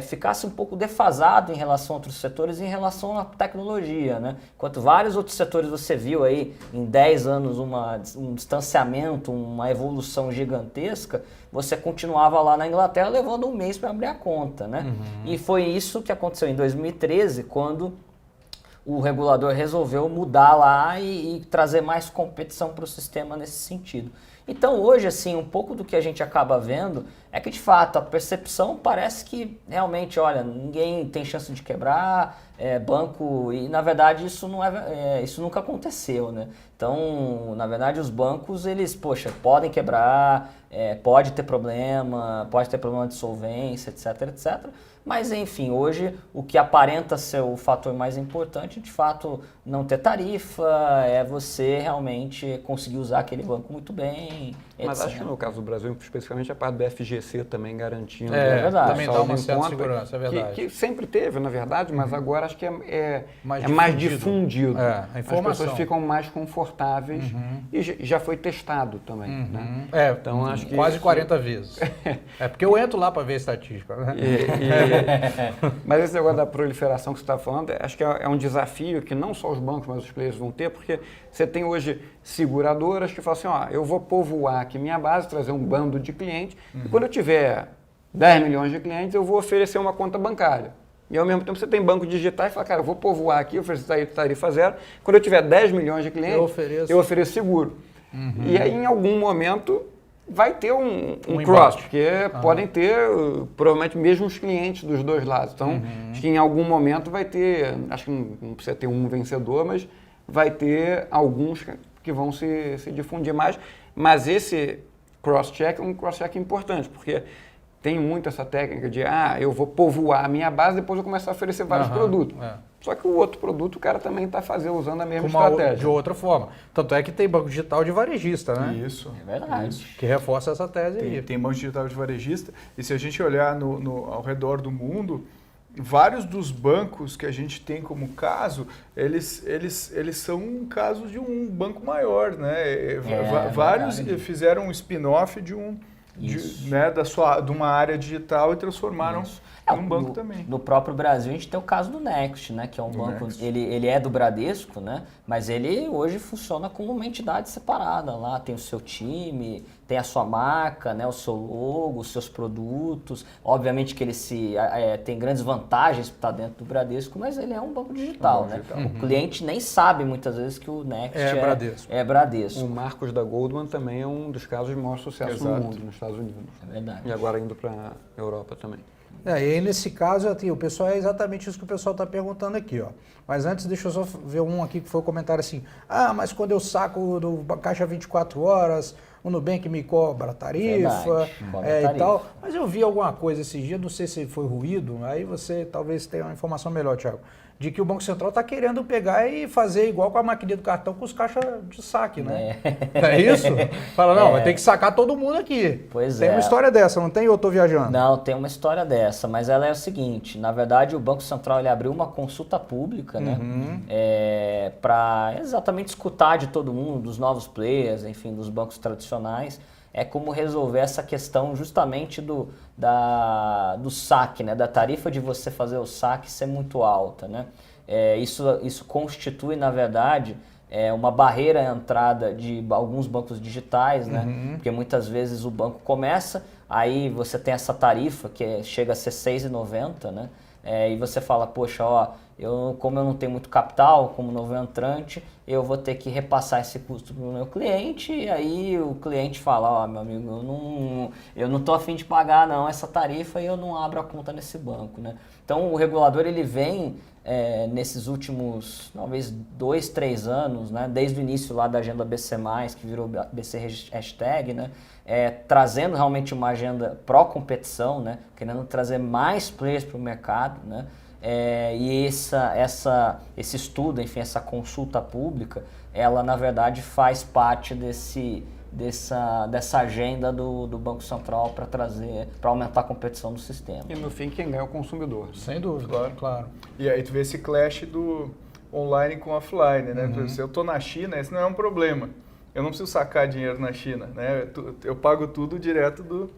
ficasse um pouco defasado em relação a outros setores e em relação à tecnologia, né? Enquanto vários outros setores você viu aí em 10 anos um distanciamento, uma evolução gigantesca, você continuava lá na Inglaterra levando um mês para abrir a conta, né? E foi isso que aconteceu em 2013, quando o regulador resolveu mudar lá e trazer mais competição para o sistema nesse sentido. Então hoje, assim, um pouco do que a gente acaba vendo é que, de fato, a percepção parece que realmente, olha, ninguém tem chance de quebrar, banco, e na verdade isso não isso nunca aconteceu, né? Então, na verdade, os bancos, eles, podem quebrar, pode ter problema de solvência, etc, etc. Mas, enfim, hoje o que aparenta ser o fator mais importante, de fato, não ter tarifa, é você realmente conseguir usar aquele banco muito bem, etc. Mas acho que no caso do Brasil, especificamente a parte do FGC também garantindo. verdade. Também dá uma certa segurança, é verdade. Que sempre teve, na verdade, mas agora acho que é Mais mais difundido. difundido. A informação. As pessoas ficam mais confortáveis e já foi testado também. Né? Então, acho que quase isso... 40 vezes. Porque eu entro lá para ver a estatística. Né? Mas esse negócio da proliferação que você está falando, acho que é um desafio que não só os bancos, mas os players vão ter, porque você tem hoje seguradoras que falam assim, eu vou povoar aqui minha base, trazer um bando de clientes, e quando eu tiver 10 milhões de clientes, eu vou oferecer uma conta bancária. E ao mesmo tempo você tem banco digital e fala, cara, eu vou povoar aqui, oferecer tarifa zero, quando eu tiver 10 milhões de clientes, eu ofereço seguro. E aí, em algum momento, vai ter um cross, porque podem ter, provavelmente, mesmo os clientes dos dois lados. Então, acho que em algum momento vai ter, acho que não precisa ter um vencedor, mas vai ter alguns que vão se difundir mais. Mas esse cross-check é um cross-check importante, porque tem muito essa técnica de, eu vou povoar a minha base, depois eu começo a oferecer vários produtos. Só que o outro produto o cara também está usando a mesma estratégia. De outra forma. Tanto é que tem banco digital de varejista, né? Isso. É verdade. Isso. Que reforça essa tese aí. Tem banco digital de varejista. E se a gente olhar ao redor do mundo, vários dos bancos que a gente tem como caso, eles são casos de um banco maior, né? Vários fizeram um spin-off de uma área digital e transformaram num banco também. No próprio Brasil, a gente tem o caso do Next, né? Que é um banco, ele é do Bradesco, né? Mas ele hoje funciona como uma entidade separada. Lá tem o seu time, tem a sua marca, né? O seu logo, os seus produtos. Obviamente que ele tem grandes vantagens por estar dentro do Bradesco, mas ele é um banco digital, né? O cliente nem sabe muitas vezes que o Next é Bradesco. O Marcos da Goldman também é um dos casos de maior sucesso no mundo, nos Estados Unidos. É verdade. E agora indo para a Europa também. E aí, nesse caso, o pessoal é exatamente isso que o pessoal está perguntando aqui, ó. Mas antes, deixa eu só ver um aqui que foi um comentário assim, mas quando eu saco do Caixa 24 horas, o Nubank me cobra tarifa, e tal. Mas eu vi alguma coisa esses dias, não sei se foi ruído, aí você talvez tenha uma informação melhor, Thiago, de que o Banco Central está querendo pegar e fazer igual com a maquininha do cartão com os caixas de saque, né? É isso? Fala, não, vai ter que sacar todo mundo aqui. Pois tem uma história dessa, não tem ou eu estou viajando? Não, tem uma história dessa, mas ela é o seguinte, na verdade o Banco Central ele abriu uma consulta pública, né? Para exatamente escutar de todo mundo, dos novos players, enfim, dos bancos tradicionais, como resolver essa questão justamente do saque, né? Da tarifa de você fazer o saque ser muito alta, né? Isso constitui, na verdade, uma barreira à entrada de alguns bancos digitais, né? Porque muitas vezes o banco começa, aí você tem essa tarifa que chega a ser R$6,90, né? E você fala, poxa, como eu não tenho muito capital, como novo entrante, eu vou ter que repassar esse custo para o meu cliente, e aí o cliente fala, meu amigo, eu não estou a fim de pagar não essa tarifa e eu não abro a conta nesse banco, né? Então o regulador ele vem nesses últimos, talvez 2, 3 anos, né, desde o início lá da agenda BC+, que virou BC Hashtag, né, trazendo realmente uma agenda pró-competição, né, querendo trazer mais players para o mercado, né, e esse estudo, enfim, essa consulta pública, ela na verdade faz parte dessa agenda do Banco Central para aumentar a competição do sistema. E no fim quem ganha é o consumidor. Sem dúvida, claro. E aí tu vê esse clash do online com offline, né? Se eu estou na China, esse não é um problema. Eu não preciso sacar dinheiro na China, né? Eu pago tudo direto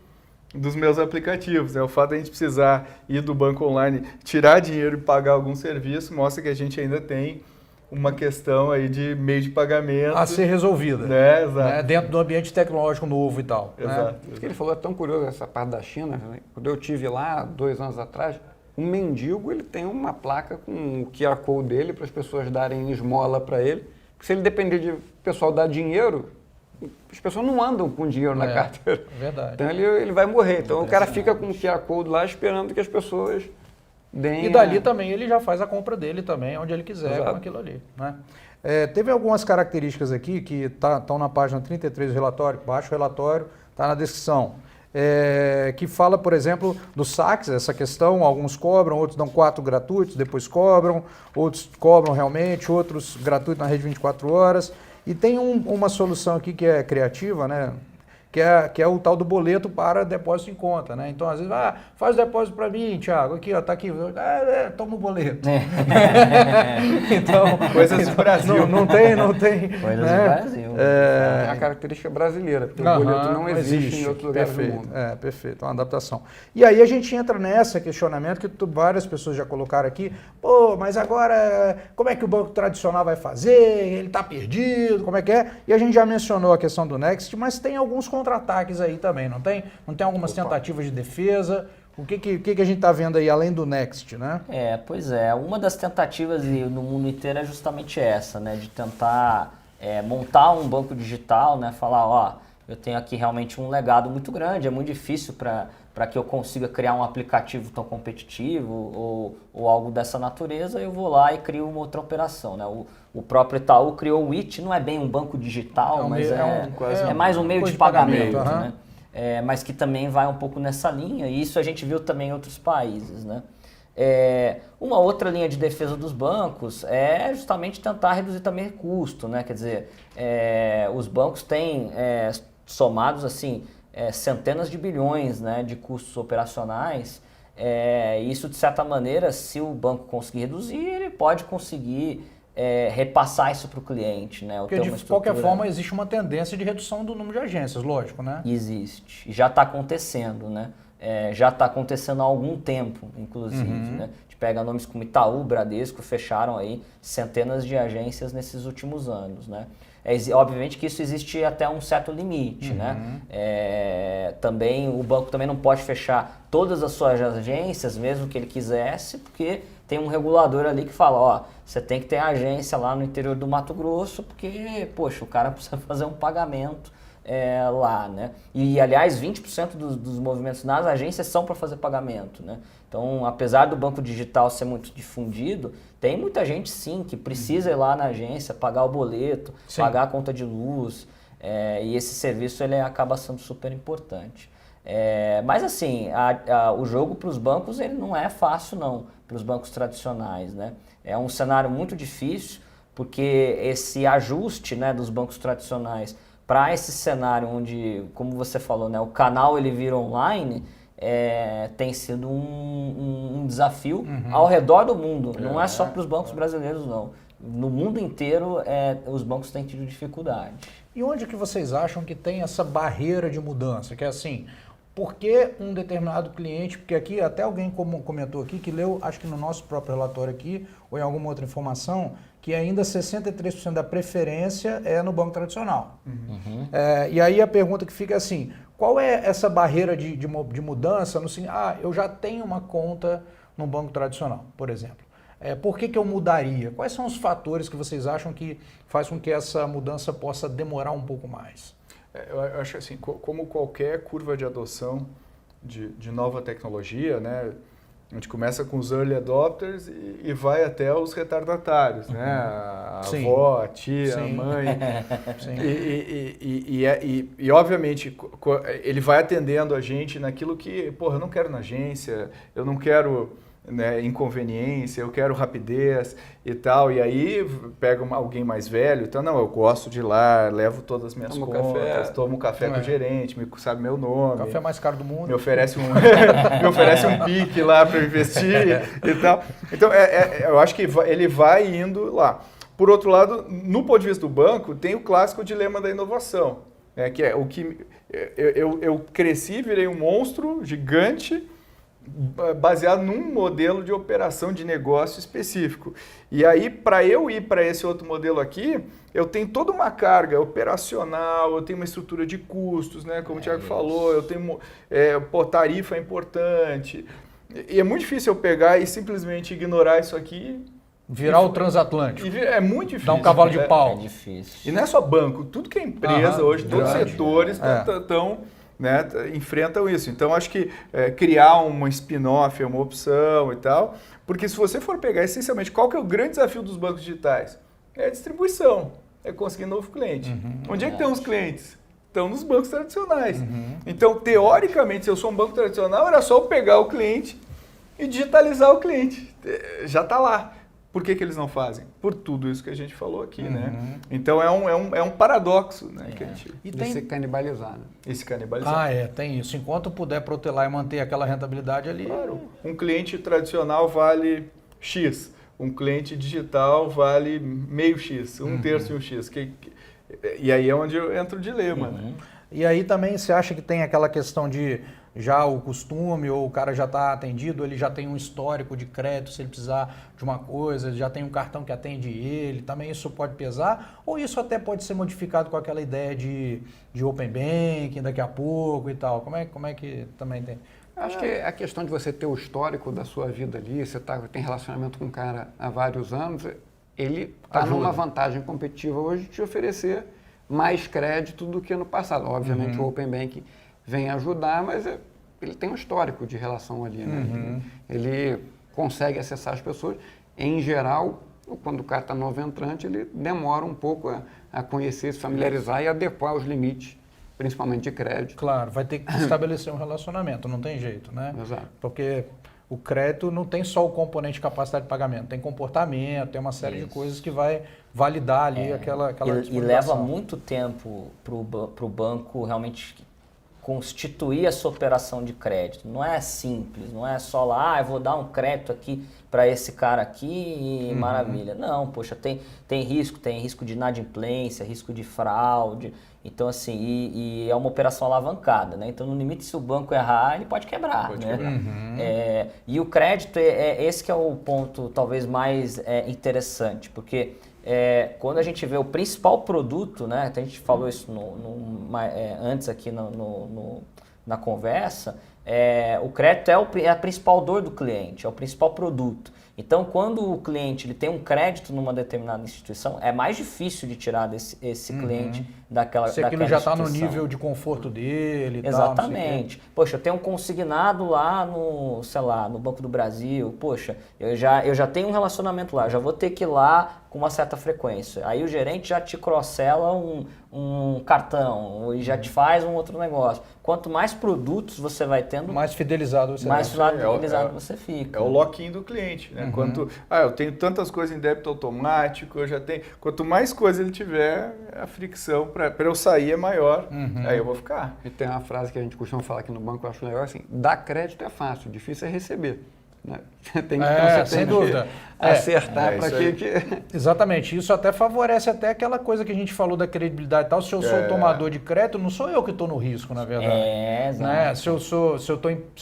dos meus aplicativos, né? O fato de a gente precisar ir do banco online, tirar dinheiro e pagar algum serviço, mostra que a gente ainda tem uma questão aí de meio de pagamento. A ser resolvida. Né? Exato. Né? Dentro do ambiente tecnológico novo e tal. Exato. Né? Isso que ele falou é tão curioso, essa parte da China. Quando eu estive lá 2 anos atrás, um mendigo ele tem uma placa com o QR Code dele para as pessoas darem esmola para ele. Porque se ele depender de o pessoal dar dinheiro, as pessoas não andam com dinheiro na carteira. Verdade. Então ele vai morrer. Então o cara fica com o QR Code lá esperando que as pessoas deem. E dali também ele já faz a compra dele também, onde ele quiser, com aquilo ali. Né? Teve algumas características aqui que estão na página 33 do relatório, baixa o relatório, está na descrição. Que fala, por exemplo, dos saques, essa questão, alguns cobram, outros dão 4 gratuitos, depois cobram, outros cobram realmente, outros gratuitos na rede 24 horas. E tem uma solução aqui que é criativa, né? Que é o tal do boleto para depósito em conta, né? Então, às vezes, faz o depósito para mim, Thiago, aqui, ó, tá aqui, toma o boleto. Então, coisas do Brasil. Não tem. Coisas do Brasil. É a característica brasileira, porque o boleto não existe em outros lugares do mundo. Perfeito, uma adaptação. E aí a gente entra nesse questionamento que várias pessoas já colocaram aqui, mas agora, como é que o banco tradicional vai fazer? Ele está perdido, como é que é? E a gente já mencionou a questão do Next, mas tem alguns contra-ataques aí também, não tem? Não tem algumas tentativas de defesa? O que a gente está vendo aí além do Next, né? Pois é. Uma das tentativas no mundo inteiro é justamente essa, né? De tentar montar um banco digital, né? Falar, eu tenho aqui realmente um legado muito grande, é muito difícil para que eu consiga criar um aplicativo tão competitivo ou algo dessa natureza, eu vou lá e crio uma outra operação, né? O próprio Itaú criou o IT, não é bem um banco digital, mas é mais um meio de pagamento, né? Mas que também vai um pouco nessa linha, e isso a gente viu também em outros países, né? Uma outra linha de defesa dos bancos é justamente tentar reduzir também custo, né? Quer dizer, os bancos têm somados assim centenas de bilhões, né, de custos operacionais. Isso, de certa maneira, se o banco conseguir reduzir, ele pode conseguir repassar isso para o cliente, né? Porque de qualquer forma existe uma tendência de redução do número de agências, lógico, né? Existe, e já está acontecendo, né? Já está acontecendo há algum tempo, inclusive, né? A gente pega nomes como Itaú, Bradesco, fecharam aí centenas de agências nesses últimos anos, né? Obviamente que isso existe até um certo limite, né? Também o banco também não pode fechar todas as suas agências, mesmo que ele quisesse, porque tem um regulador ali que fala, você tem que ter agência lá no interior do Mato Grosso, porque, poxa, o cara precisa fazer um pagamento lá, né? E, aliás, 20% dos movimentos nas agências são para fazer pagamento, né? Então, apesar do banco digital ser muito difundido, tem muita gente, sim, que precisa ir lá na agência, pagar o boleto, pagar a conta de luz, e esse serviço ele acaba sendo super importante. Mas, assim, o jogo para os bancos ele não é fácil, não, para os bancos tradicionais, né? É um cenário muito difícil, porque esse ajuste, né, dos bancos tradicionais para esse cenário onde, como você falou, né, o canal ele vira online, tem sido um desafio ao redor do mundo. Não é só para os bancos brasileiros, não. No mundo inteiro, os bancos têm tido dificuldade. E onde que vocês acham que tem essa barreira de mudança? Que é assim, por que um determinado cliente, porque aqui até alguém comentou aqui, que leu, acho que no nosso próprio relatório aqui, ou em alguma outra informação, que ainda 63% da preferência é no banco tradicional. E aí a pergunta que fica é assim, qual é essa barreira de mudança? No assim, eu já tenho uma conta no banco tradicional, por exemplo. Por que eu mudaria? Quais são os fatores que vocês acham que faz com que essa mudança possa demorar um pouco mais? Eu acho assim, como qualquer curva de adoção de nova tecnologia, né? A gente começa com os early adopters e vai até os retardatários, né? A avó, a tia, a mãe. E, obviamente, ele vai atendendo a gente naquilo que, eu não quero na agência, eu não quero... Né, inconveniência, eu quero rapidez e tal, e aí pega alguém mais velho, então não, eu gosto de ir lá, levo todas as minhas contas, tomo café com o gerente, sabe meu nome. O café mais caro do mundo. Me oferece um pique lá para investir e tal. Então, eu acho que ele vai indo lá. Por outro lado, no ponto de vista do banco, tem o clássico dilema da inovação, né, que é o que eu cresci, virei um monstro gigante, baseado num modelo de operação de negócio específico. E aí, para eu ir para esse outro modelo aqui, eu tenho toda uma carga operacional, eu tenho uma estrutura de custos, né? Como o Thiago falou, eu tenho tarifa é importante. E é muito difícil eu pegar e simplesmente ignorar isso aqui. Virar o transatlântico. É muito difícil. Dar um cavalo de pau. É difícil. E não é só banco, tudo que é empresa hoje, todos os setores estão... Né, enfrentam isso. Então, acho que criar uma spin-off é uma opção e tal, porque se você for pegar essencialmente qual que é o grande desafio dos bancos digitais? É a distribuição, é conseguir novo cliente. Onde é que estão os clientes? Estão nos bancos tradicionais. Então, teoricamente, se eu sou um banco tradicional, era só eu pegar o cliente e digitalizar o cliente. Já está lá. Por que eles não fazem? Por tudo isso que a gente falou aqui, né? Então é um paradoxo, né? Que a gente... E tem se canibalizar, né? E se canibalizar. Tem isso. Enquanto puder protelar e manter aquela rentabilidade ali... Claro. Um cliente tradicional vale X. Um cliente digital vale meio X, um terço de um X. E aí é onde entra o dilema, né? E aí também você acha que tem aquela questão de já o costume, ou o cara já está atendido, ele já tem um histórico de crédito, se ele precisar de uma coisa, já tem um cartão que atende ele, também isso pode pesar? Ou isso até pode ser modificado com aquela ideia de Open Banking daqui a pouco e tal? Como é que também tem? Acho que a questão de você ter o histórico da sua vida ali, você tem relacionamento com um cara há vários anos, ele está numa vantagem competitiva hoje de te oferecer mais crédito do que no passado. Obviamente o Open Banking vem ajudar, mas ele tem um histórico de relação ali, né? Ele consegue acessar as pessoas. Em geral, quando o cara está novo entrante, ele demora um pouco a conhecer, se familiarizar e adequar os limites, principalmente de crédito. Claro, vai ter que estabelecer um relacionamento, não tem jeito, né? Exato. Porque o crédito não tem só o componente de capacidade de pagamento, tem comportamento, tem uma série de coisas que vai validar ali aquela e leva muito tempo para o banco realmente constituir essa operação de crédito. Não é simples, não é só lá, eu vou dar um crédito aqui para esse cara aqui e maravilha. Não, poxa, tem risco de inadimplência, risco de fraude. Então, assim, e é uma operação alavancada, né? Então, no limite, se o banco errar, ele pode quebrar, né? E o crédito, esse que é o ponto talvez mais interessante, porque quando a gente vê o principal produto, né? A gente falou isso antes aqui na conversa, o crédito é a principal dor do cliente, é o principal produto. Então, quando o cliente ele tem um crédito numa determinada instituição, é mais difícil de tirar esse cliente daquela instituição. Se aquilo já está no nível de conforto dele e Exatamente. Tal, poxa, eu tenho um consignado lá no Banco do Brasil. Poxa, eu já tenho um relacionamento lá, já vou ter que ir lá com uma certa frequência. Aí o gerente já te cross-sella um cartão e já te faz um outro negócio. Quanto mais produtos você vai tendo, mais fidelizado você fica. É o lock-in do cliente, né? Eu tenho tantas coisas em débito automático, eu já tenho. Quanto mais coisa ele tiver, a fricção para eu sair é maior, aí eu vou ficar. E tem uma frase que a gente costuma falar aqui no banco, eu acho legal, assim, dar crédito é fácil, difícil é receber. né? Tem que, então, você sem tem dúvida. que acertar para isso aí. que... Exatamente, isso até favorece até aquela coisa que a gente falou da credibilidade e tal. Se eu sou o tomador de crédito, não sou eu que estou no risco, na verdade. Exato. Né? Se eu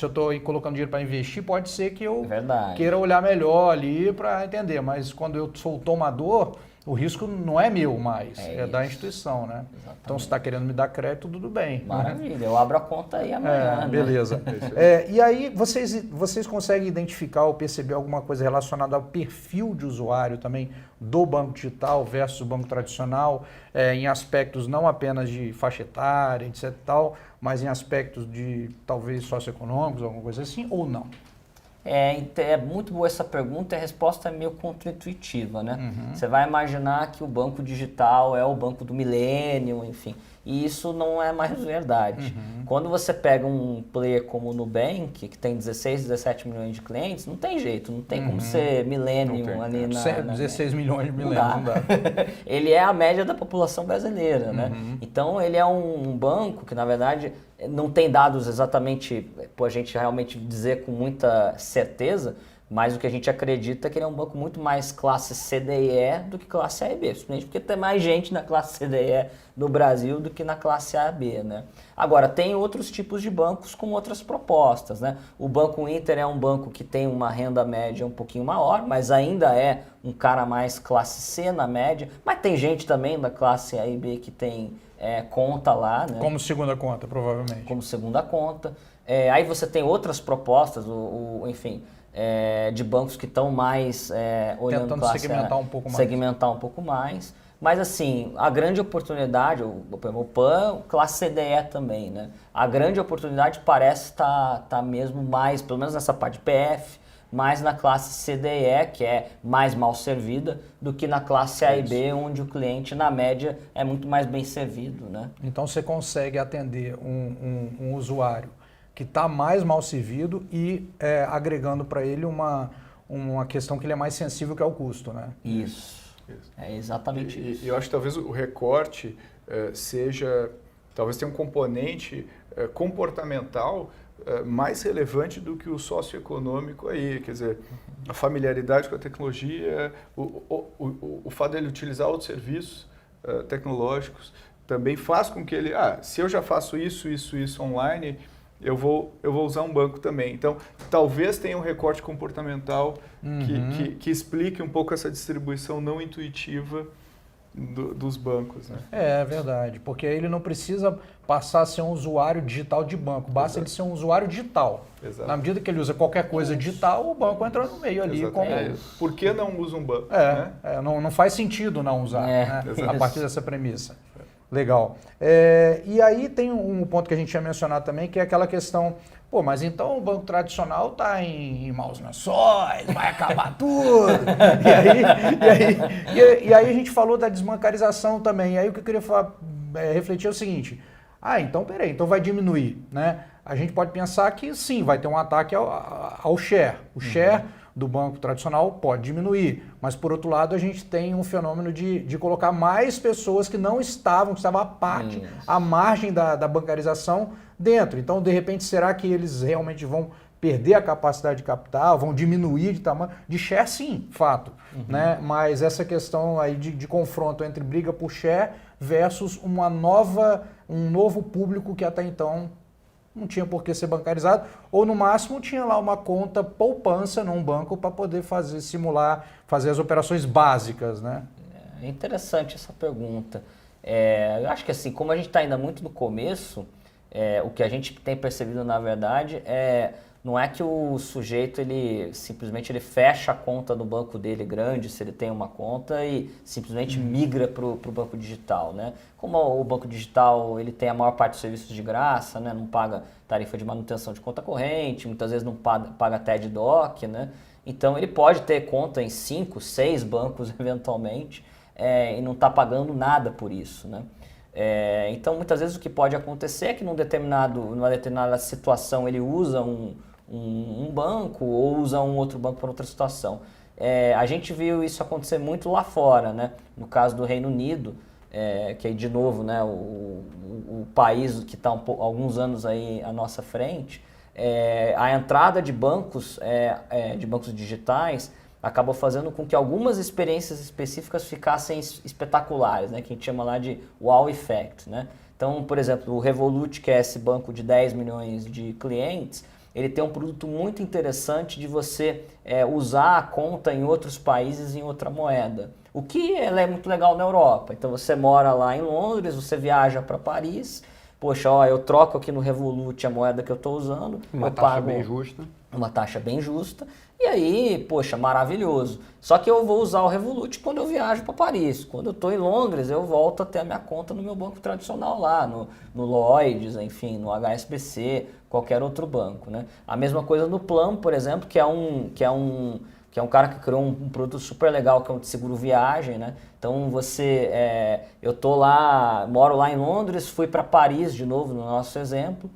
estou colocando dinheiro para investir, pode ser que eu Verdade. queira olhar melhor ali para entender, mas quando eu sou o tomador, o risco não é meu mais, é da instituição, né? Exatamente. Então, se está querendo me dar crédito, tudo bem. Né? Maravilha, eu abro a conta aí amanhã. né? Beleza. E aí, vocês conseguem identificar ou perceber alguma coisa relacionada ao perfil de usuário também do banco digital versus o banco tradicional, em aspectos não apenas de faixa etária, etc. e tal, mas em aspectos de talvez socioeconômicos, alguma coisa assim, ou não? É muito boa essa pergunta e a resposta é meio contra-intuitiva, né? Você vai imaginar que o banco digital é o banco do milênio, enfim, e isso não é mais verdade. Quando você pega um player como o Nubank, que tem 16, 17 milhões de clientes, não tem jeito, não tem como ser milênio ali na... 16 milhões de Não milênios, dá. não dá. Ele é a média da população brasileira, né? Então ele é um banco que, na verdade, não tem dados exatamente, a gente realmente dizer com muita certeza, mas o que a gente acredita é que ele é um banco muito mais classe C, D e E do que classe A e B, simplesmente porque tem mais gente na classe C, D e E no Brasil do que na classe A e B, né? Agora, tem outros tipos de bancos com outras propostas, né? O Banco Inter é um banco que tem uma renda média um pouquinho maior, mas ainda é um cara mais classe C na média, mas tem gente também da classe A e B que tem conta lá, né? Como segunda conta, provavelmente. Como segunda conta. Aí você tem outras propostas, enfim, de bancos que estão mais olhando Tentando classe segmentar um pouco mais. Segmentar um pouco mais. Mas assim, a grande oportunidade, o PAN, classe CDE também, né? A grande oportunidade parece estar mesmo mais, pelo menos nessa parte de PF, mais na classe CDE, que é mais mal servida, do que na classe A e B, onde o cliente, na média, é muito mais bem servido, né? Então você consegue atender um usuário que está mais mal servido e agregando para ele uma questão que ele é mais sensível, que é o custo, né? Isso. É exatamente isso. E eu acho que talvez o recorte talvez tenha um componente comportamental mais relevante do que o socioeconômico aí, quer dizer, a familiaridade com a tecnologia, o fato dele utilizar outros serviços tecnológicos também faz com que ele, se eu já faço isso online, eu vou usar um banco também. Então, talvez tenha um recorte comportamental que explique um pouco essa distribuição não intuitiva dos bancos. Né? É verdade, porque ele não precisa passar a ser um usuário digital de banco, basta ele ser um usuário digital. Exato. Na medida que ele usa qualquer coisa digital, o banco entra no meio ali. Por que não usa um banco? Não faz sentido não usar, né? A partir dessa premissa. Legal. E aí tem um ponto que a gente tinha mencionado também, que é aquela questão, mas então o banco tradicional está em maus lençóis, vai acabar tudo. E aí a gente falou da desbancarização também. E aí o que eu queria refletir é o seguinte, então peraí, então vai diminuir, né? A gente pode pensar que sim, vai ter um ataque ao share. O share do banco tradicional pode diminuir, mas por outro lado a gente tem um fenômeno de colocar mais pessoas que estavam à margem da bancarização dentro. Então, de repente, será que eles realmente vão perder a capacidade de capital, vão diminuir de tamanho? De share, sim, fato. Né? Mas essa questão aí de confronto entre briga por share versus um novo público que até então não tinha por que ser bancarizado, ou no máximo tinha lá uma conta poupança num banco para poder fazer as operações básicas, né? É interessante essa pergunta. Eu acho que assim, como a gente está ainda muito no começo, o que a gente tem percebido na verdade não é que o sujeito simplesmente fecha a conta do banco dele grande, se ele tem uma conta, e simplesmente migra para o banco digital, né? Como o banco digital ele tem a maior parte dos serviços de graça, né? Não paga tarifa de manutenção de conta corrente, muitas vezes não paga TED Doc, né? Então ele pode ter conta em 5, 6 bancos eventualmente e não está pagando nada por isso, né? Então muitas vezes o que pode acontecer é que numa determinada situação ele usa um banco ou usa um outro banco para outra situação. A gente viu isso acontecer muito lá fora, né? No caso do Reino Unido, que aí de novo, né, o país que está alguns anos aí à nossa frente, a entrada de bancos digitais acabou fazendo com que algumas experiências específicas ficassem espetaculares, né? Que a gente chama lá de wow effect, né? Então, por exemplo, o Revolut, que é esse banco de 10 milhões de clientes, ele tem um produto muito interessante de você usar a conta em outros países em outra moeda. O que é muito legal na Europa. Então você mora lá em Londres, você viaja para Paris, poxa, ó, eu troco aqui no Revolut a moeda que eu estou usando. Uma eu taxa pago bem justa. uma taxa bem justa. E aí, poxa, maravilhoso. Só que eu vou usar o Revolut quando eu viajo para Paris. Quando eu estou em Londres, eu volto a ter a minha conta no meu banco tradicional lá, no Lloyds, enfim, no HSBC, qualquer outro banco, né? A mesma coisa no Plum, por exemplo, que é um cara que criou um produto super legal, que é um de seguro viagem, né? Então eu moro lá em Londres, fui para Paris de novo, no nosso exemplo.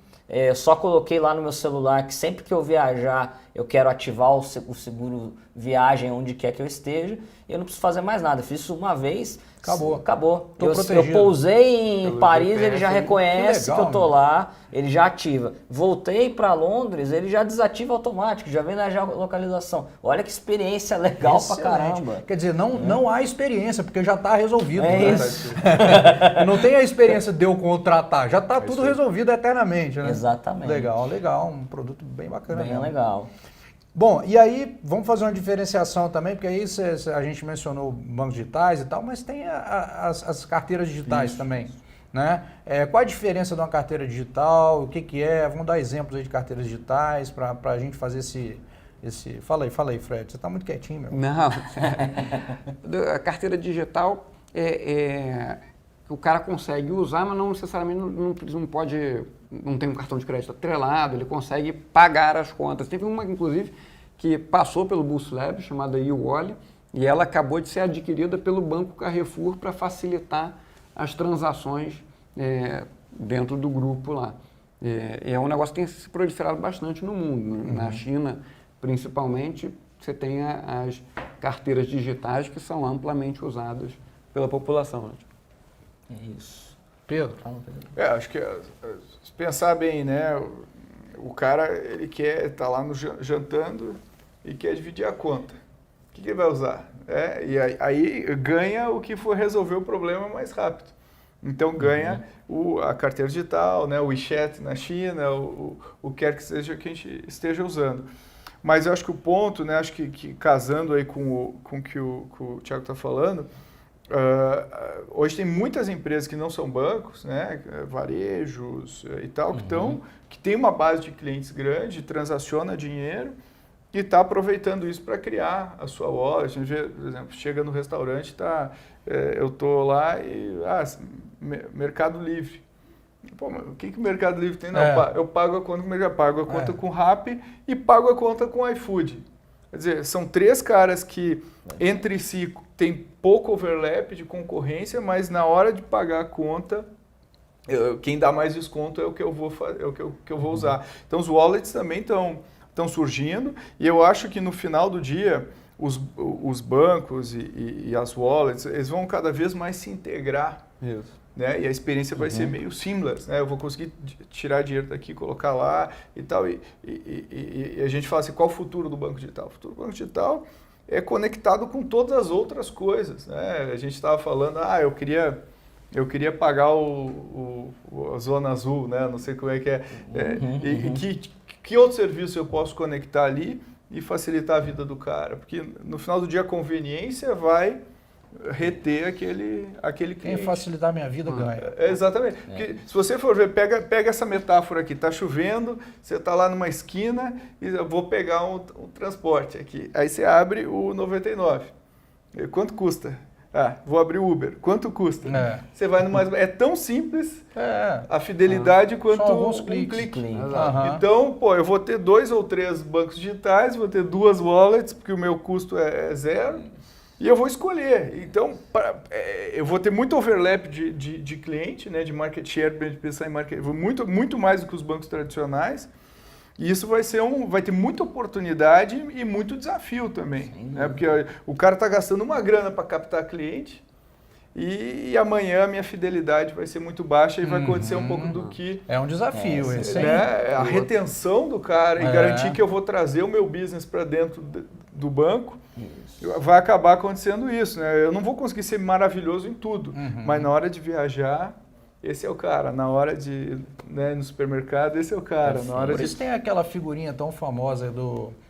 Só coloquei lá no meu celular que sempre que eu viajar, eu quero ativar o seguro viagem onde quer que eu esteja. E eu não preciso fazer mais nada. Fiz isso uma vez. Acabou. Tô Eu protegido. pousei em Pelo Paris, GPS, ele já reconhece que legal, que eu tô lá, ele já ativa. Voltei para Londres, ele já desativa automático, já vem na geolocalização. Olha que experiência legal pra caramba. Quer dizer, não há experiência, porque já está resolvido. É né? isso. Não tem a experiência de eu contratar, já está tudo resolvido eternamente, né? Exatamente. Legal, um produto bem bacana Bem mesmo. legal. Bom, e aí vamos fazer uma diferenciação também, porque aí a gente mencionou bancos digitais e tal, mas tem as carteiras digitais também, né? Qual a diferença de uma carteira digital, o que é? Vamos dar exemplos aí de carteiras digitais para a gente fazer esse... Fala aí, Fred, você está muito quietinho, meu. Não. A carteira digital o cara consegue usar, mas não necessariamente não tem um cartão de crédito atrelado, ele consegue pagar as contas. Teve uma, inclusive, que passou pelo Boost Labs, chamada eWallet, e ela acabou de ser adquirida pelo Banco Carrefour para facilitar as transações dentro do grupo lá. É um negócio que tem se proliferado bastante no mundo. Na China, principalmente, você tem as carteiras digitais que são amplamente usadas pela população. É isso. Pedro? Fala, Pedro. Acho que se pensar bem, né? O cara, ele quer estar lá jantando e quer dividir a conta. O que ele vai usar? E aí ganha o que for resolver o problema mais rápido. Então ganha a carteira digital, né? O WeChat na China, o que quer que seja que a gente esteja usando. Mas eu acho que o ponto, né? Acho que casando aí com o que o Thiago está falando, hoje tem muitas empresas que não são bancos, né, varejos e tal, que tem uma base de clientes grande, transaciona dinheiro e está aproveitando isso para criar a sua wallet. Por exemplo, chega no restaurante, eu estou lá e Mercado Livre. Pô, mas o que o Mercado Livre tem? Não, eu pago a conta com o Mercado, pago a conta com o Rappi e pago a conta com o iFood. Quer dizer, são três caras que entre si tem pouco overlap de concorrência, mas na hora de pagar a conta, quem dá mais desconto é o que eu vou usar. Então os wallets também estão surgindo e eu acho que no final do dia os bancos e as wallets eles vão cada vez mais se integrar. Isso. Né? E a experiência vai ser meio seamless, né? Eu vou conseguir tirar dinheiro daqui, colocar lá e tal. E a gente fala assim, qual o futuro do banco digital? O futuro do banco digital é conectado com todas as outras coisas, né? A gente estava falando, eu queria pagar a Zona Azul, né? Não sei como é que é. Que outro serviço eu posso conectar ali e facilitar a vida do cara? Porque no final do dia a conveniência vai reter aquele cliente. Quem facilitar a minha vida ganha. Exatamente. Porque, se você for ver, pega essa metáfora aqui, está chovendo, você está lá numa esquina e eu vou pegar um transporte aqui. Aí você abre o 99. Quanto custa? Vou abrir o Uber. Quanto custa? Você vai no mais... É tão simples a fidelidade quanto alguns um cliques. clique. Então, eu vou ter 2 ou 3 bancos digitais, vou ter 2 wallets, porque o meu custo é 0. E eu vou escolher. Então, eu vou ter muito overlap de cliente, né, de market share, para a gente pensar em market, muito mais do que os bancos tradicionais. E isso vai ter muita oportunidade e muito desafio também. Né, porque o cara está gastando uma grana para captar cliente e amanhã a minha fidelidade vai ser muito baixa e vai acontecer um pouco do que... É um desafio esse, né, a retenção do cara e garantir que eu vou trazer o meu business para dentro do banco, vai acabar acontecendo isso, né? Eu não vou conseguir ser maravilhoso em tudo, mas na hora de viajar, esse é o cara. Na hora de ir no supermercado, esse é o cara. Na hora Por isso tem aquela figurinha tão famosa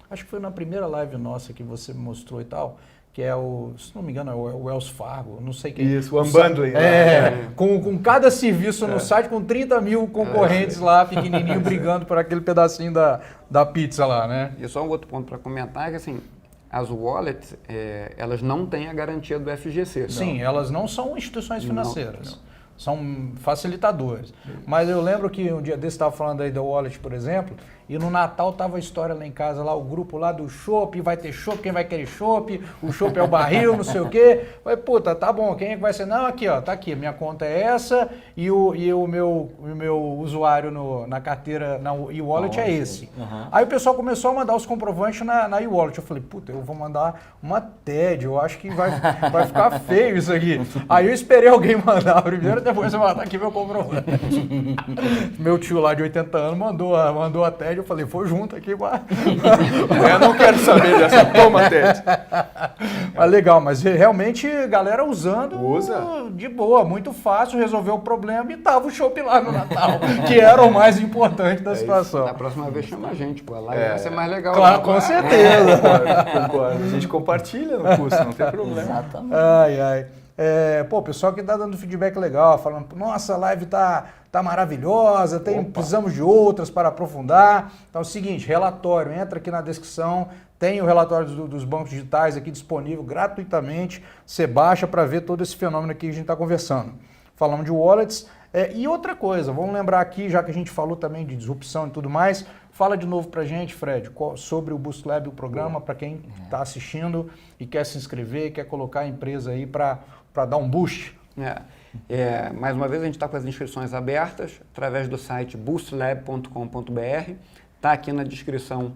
acho que foi na primeira live nossa que você me mostrou e tal, que é se não me engano, é o Wells Fargo, não sei quem. Isso, o unbundling. Com cada serviço no site, com 30 mil concorrentes lá, pequenininho, brigando por aquele pedacinho da pizza lá, né? E só um outro ponto para comentar, que assim, as wallets, elas não têm a garantia do FGC. Sim, elas não são instituições financeiras. São facilitadores. Mas eu lembro que um dia desse estava falando aí da wallet, por exemplo, e no Natal tava a história lá em casa, lá o grupo lá do chopp, vai ter chopp, quem vai querer chopp, o chopp é o barril, não sei o quê. Falei, puta, tá bom, quem é que vai ser? Não, aqui, ó, tá aqui, minha conta é essa e o meu usuário na carteira, na e-wallet é esse. Aí o pessoal começou a mandar os comprovantes na e-wallet. Eu falei, puta, eu vou mandar uma TED, eu acho que vai ficar feio isso aqui. Aí eu esperei alguém mandar primeiro, depois eu mandar aqui meu comprovante. Meu tio lá de 80 anos mandou a TED, eu falei, foi junto aqui, eu não quero saber dessa, toma, TED. Mas legal, mas realmente galera usando Usa de boa, muito fácil, resolveu o problema e tava o chopp lá no Natal, que era o mais importante da situação. Da próxima vez chama a gente, pô, lá vai ser mais legal. Claro, com certeza. Concordo. A gente compartilha no curso, não tem problema. Exatamente. Ai. O pessoal que tá dando feedback legal, falando, nossa, a live tá maravilhosa, precisamos de outras para aprofundar. Então é o seguinte, relatório, entra aqui na descrição, tem o relatório dos bancos digitais aqui disponível gratuitamente, você baixa para ver todo esse fenômeno aqui que a gente está conversando. Falamos de wallets. E outra coisa, vamos lembrar aqui, já que a gente falou também de disrupção e tudo mais, fala de novo pra gente, Fred, sobre o Boost Lab, o programa, para quem está assistindo e quer se inscrever, quer colocar a empresa aí para dar um boost. Mais uma vez, a gente está com as inscrições abertas através do site boostlab.com.br. Está aqui na descrição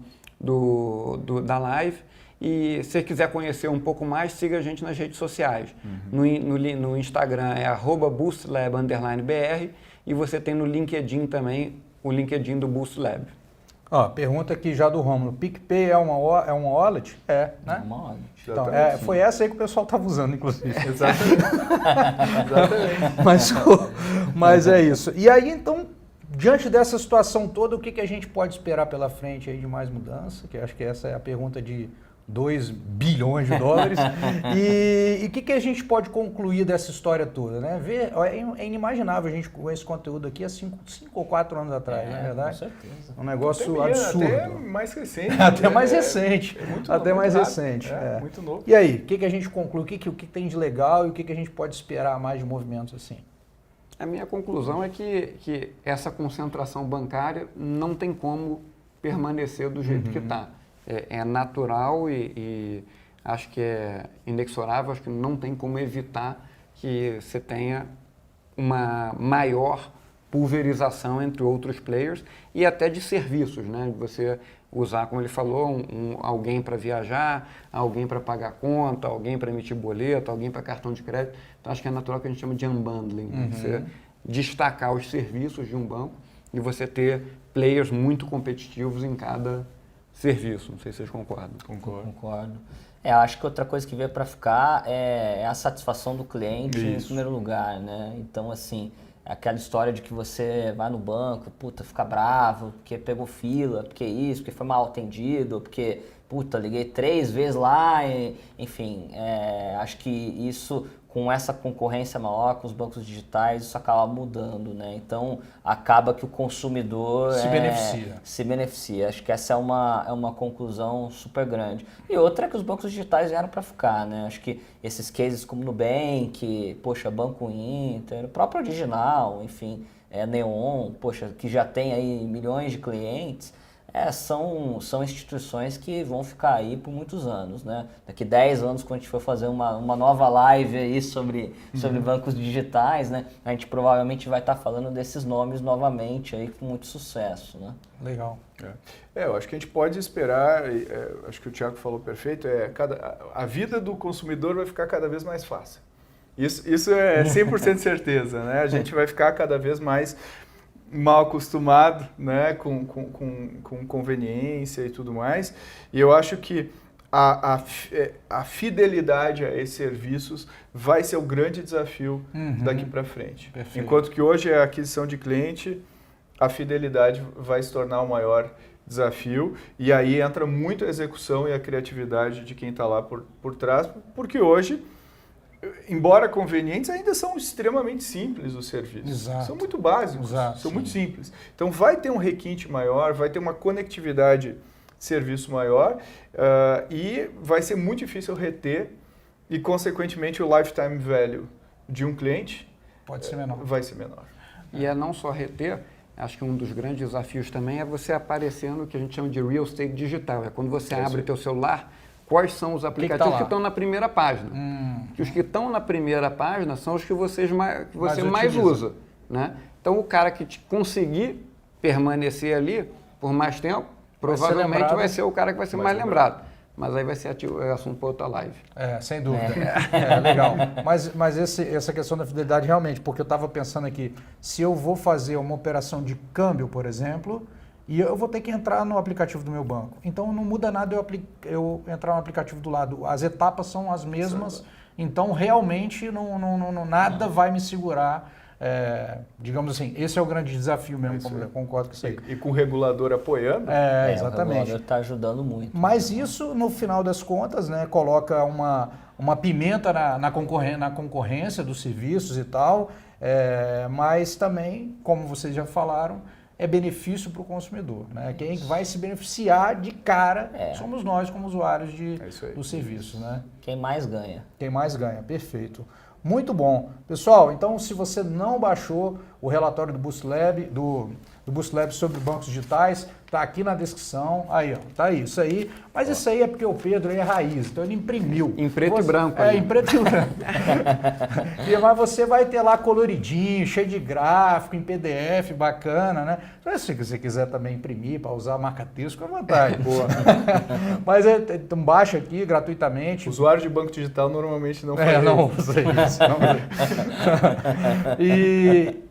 da live. E se você quiser conhecer um pouco mais, siga a gente nas redes sociais. No Instagram é @boostlab_br e você tem no LinkedIn também o LinkedIn do Boost Lab. Pergunta aqui já do Rômulo. PicPay é uma wallet? É, né? É uma wallet. Então, foi essa aí que o pessoal estava usando, inclusive. Exatamente. Mas é isso. E aí, então, diante dessa situação toda, o que a gente pode esperar pela frente aí de mais mudança? Que eu acho que essa é a pergunta de 2 bilhões de dólares. E o que a gente pode concluir dessa história toda, né? É inimaginável a gente com esse conteúdo aqui há 5 ou 4 anos atrás, não é verdade? Com certeza. Um negócio absurdo. Até mais recente. Até mais recente. Muito muito novo. E aí, o que a gente conclui? O que tem de legal e o que a gente pode esperar mais de movimentos assim? A minha conclusão é que essa concentração bancária não tem como permanecer do jeito que está. É natural e acho que é inexorável, acho que não tem como evitar que você tenha uma maior pulverização entre outros players e até de serviços, né? Você usar, como ele falou, alguém para viajar, alguém para pagar conta, alguém para emitir boleto, alguém para cartão de crédito. Então acho que é natural que a gente chama de unbundling, você destacar os serviços de um banco e você ter players muito competitivos em cada serviço. Não sei se vocês concordam. Concordo. Acho que outra coisa que veio para ficar é a satisfação do cliente em primeiro lugar, né? Então, assim, aquela história de que você vai no banco, fica bravo, porque pegou fila, porque isso, porque foi mal atendido, porque, liguei 3 vezes lá, enfim, acho que isso, com essa concorrência maior, com os bancos digitais, isso acaba mudando, né? Então, acaba que o consumidor se beneficia. Acho que essa é uma conclusão super grande. E outra é que os bancos digitais vieram para ficar, né? Acho que esses cases como Nubank, Banco Inter, o próprio Original, enfim, Neon, que já tem aí milhões de clientes, são instituições que vão ficar aí por muitos anos, né? Daqui 10 anos, quando a gente for fazer uma nova live aí sobre bancos digitais, né? A gente provavelmente vai estar falando desses nomes novamente aí com muito sucesso, né? Legal. Eu acho que a gente pode esperar, acho que o Thiago falou perfeito, a vida do consumidor vai ficar cada vez mais fácil. Isso é 100% certeza, né? A gente vai ficar cada vez mais mal acostumado, né, com conveniência e tudo mais. E eu acho que a fidelidade a esses serviços vai ser o grande desafio daqui para frente. Perfeito. Enquanto que hoje é a aquisição de cliente, a fidelidade vai se tornar o maior desafio, e aí entra muito a execução e a criatividade de quem está lá por trás, porque hoje, embora convenientes, ainda são extremamente simples os serviços. Exato. São muito básicos, Exato, são sim. muito simples. Então vai ter um requinte maior, vai ter uma conectividade de serviço maior, e vai ser muito difícil reter, e consequentemente o lifetime value de um cliente Pode ser menor. vai ser menor. E é não só reter, acho que um dos grandes desafios também é você aparecer no que a gente chama de real estate digital. É quando você abre o teu celular, quais são os aplicativos que estão na primeira página. Que os que estão na primeira página são os que você mais usa. Né? Então, o cara que conseguir permanecer ali por mais tempo, provavelmente vai ser o cara que vai ser mais lembrado. Mas aí vai ser assunto para outra live. Sem dúvida. É legal. Mas essa questão da fidelidade realmente, porque eu estava pensando aqui, se eu vou fazer uma operação de câmbio, por exemplo, e eu vou ter que entrar no aplicativo do meu banco. Então não muda nada eu entrar no aplicativo do lado. As etapas são as mesmas, então realmente nada vai me segurar. Digamos assim, esse é o grande desafio mesmo, eu concordo com isso aí. E com o regulador apoiando. Exatamente. O regulador está ajudando muito. Mas isso, no final das contas, né, coloca uma pimenta na concorrência dos serviços e tal, mas também, como vocês já falaram, é benefício para o consumidor. Né? Quem vai se beneficiar de cara somos nós, como usuários dos serviços. Né? Quem mais ganha. Quem mais ganha, perfeito. Muito bom. Pessoal, então se você não baixou o relatório do Boost Lab, do Boost Lab sobre bancos digitais, tá aqui na descrição. Aí, ó, tá aí, isso aí. Mas isso aí é porque o Pedro é raiz, então ele imprimiu. Em preto e branco. Em preto e branco. Mas você vai ter lá coloridinho, cheio de gráfico, em PDF, bacana, né? Se você quiser também imprimir para usar a marca-texto, fica à vontade. Boa. Mas então baixa aqui gratuitamente. Usuário de banco digital normalmente não faz não usa isso.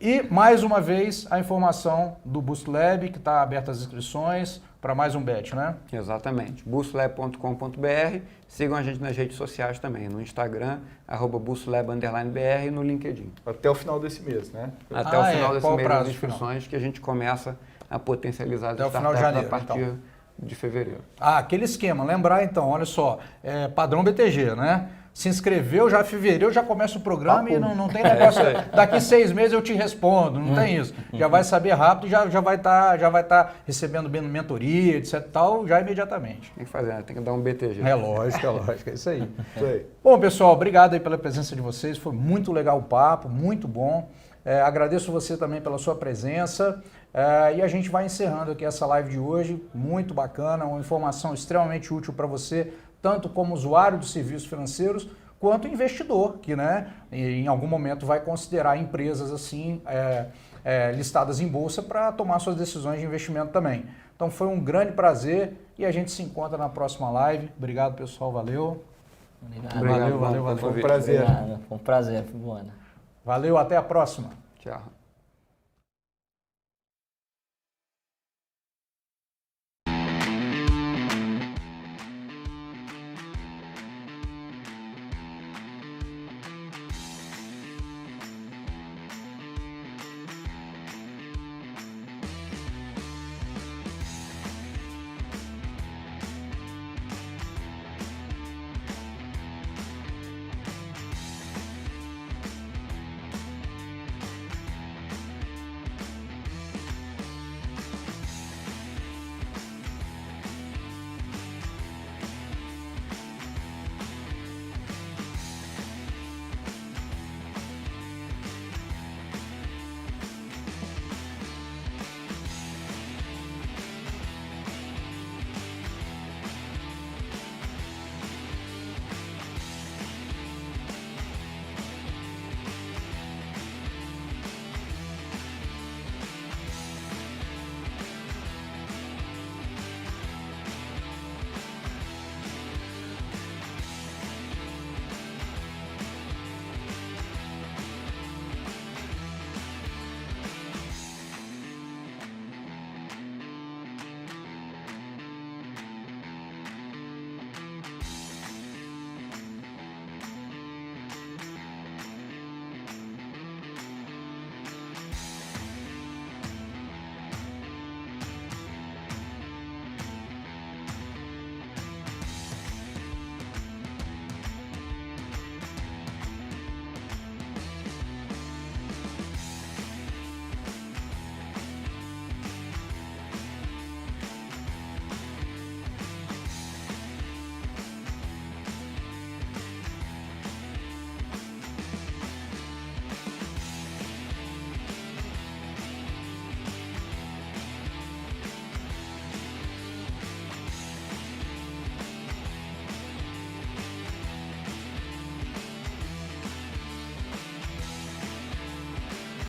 E mais uma vez a informação do Boost Lab, que está aberta as inscrições para mais um bet, né? Exatamente. boostlab.com.br. Sigam a gente nas redes sociais também, no Instagram, @boostlab_br e no LinkedIn. Até o final desse mês, né? Até o final desse Qual o mês prazo das inscrições que a gente começa a potencializar as Até o final de startups janeiro, a partir de fevereiro. Aquele esquema. Lembrar então, olha só, padrão BTG, né? Se inscreveu, já em fevereiro já começa o programa e não tem negócio. Daqui 6 meses eu te respondo, não tem isso. Já vai saber rápido e já vai tá recebendo mentoria, etc. tal, já imediatamente. Tem que fazer, né? Tem que dar um BTG. É lógico, é isso aí. Isso aí. Bom, pessoal, obrigado aí pela presença de vocês. Foi muito legal o papo, muito bom. Agradeço você também pela sua presença. E a gente vai encerrando aqui essa live de hoje. Muito bacana, uma informação extremamente útil para você, tanto como usuário dos serviços financeiros, quanto investidor, que em algum momento vai considerar empresas assim listadas em bolsa para tomar suas decisões de investimento também. Então foi um grande prazer e a gente se encontra na próxima live. Obrigado, pessoal. Valeu. Obrigado. Valeu. Foi um prazer. Obrigado. Foi um prazer, Buana. Valeu, até a próxima. Tchau.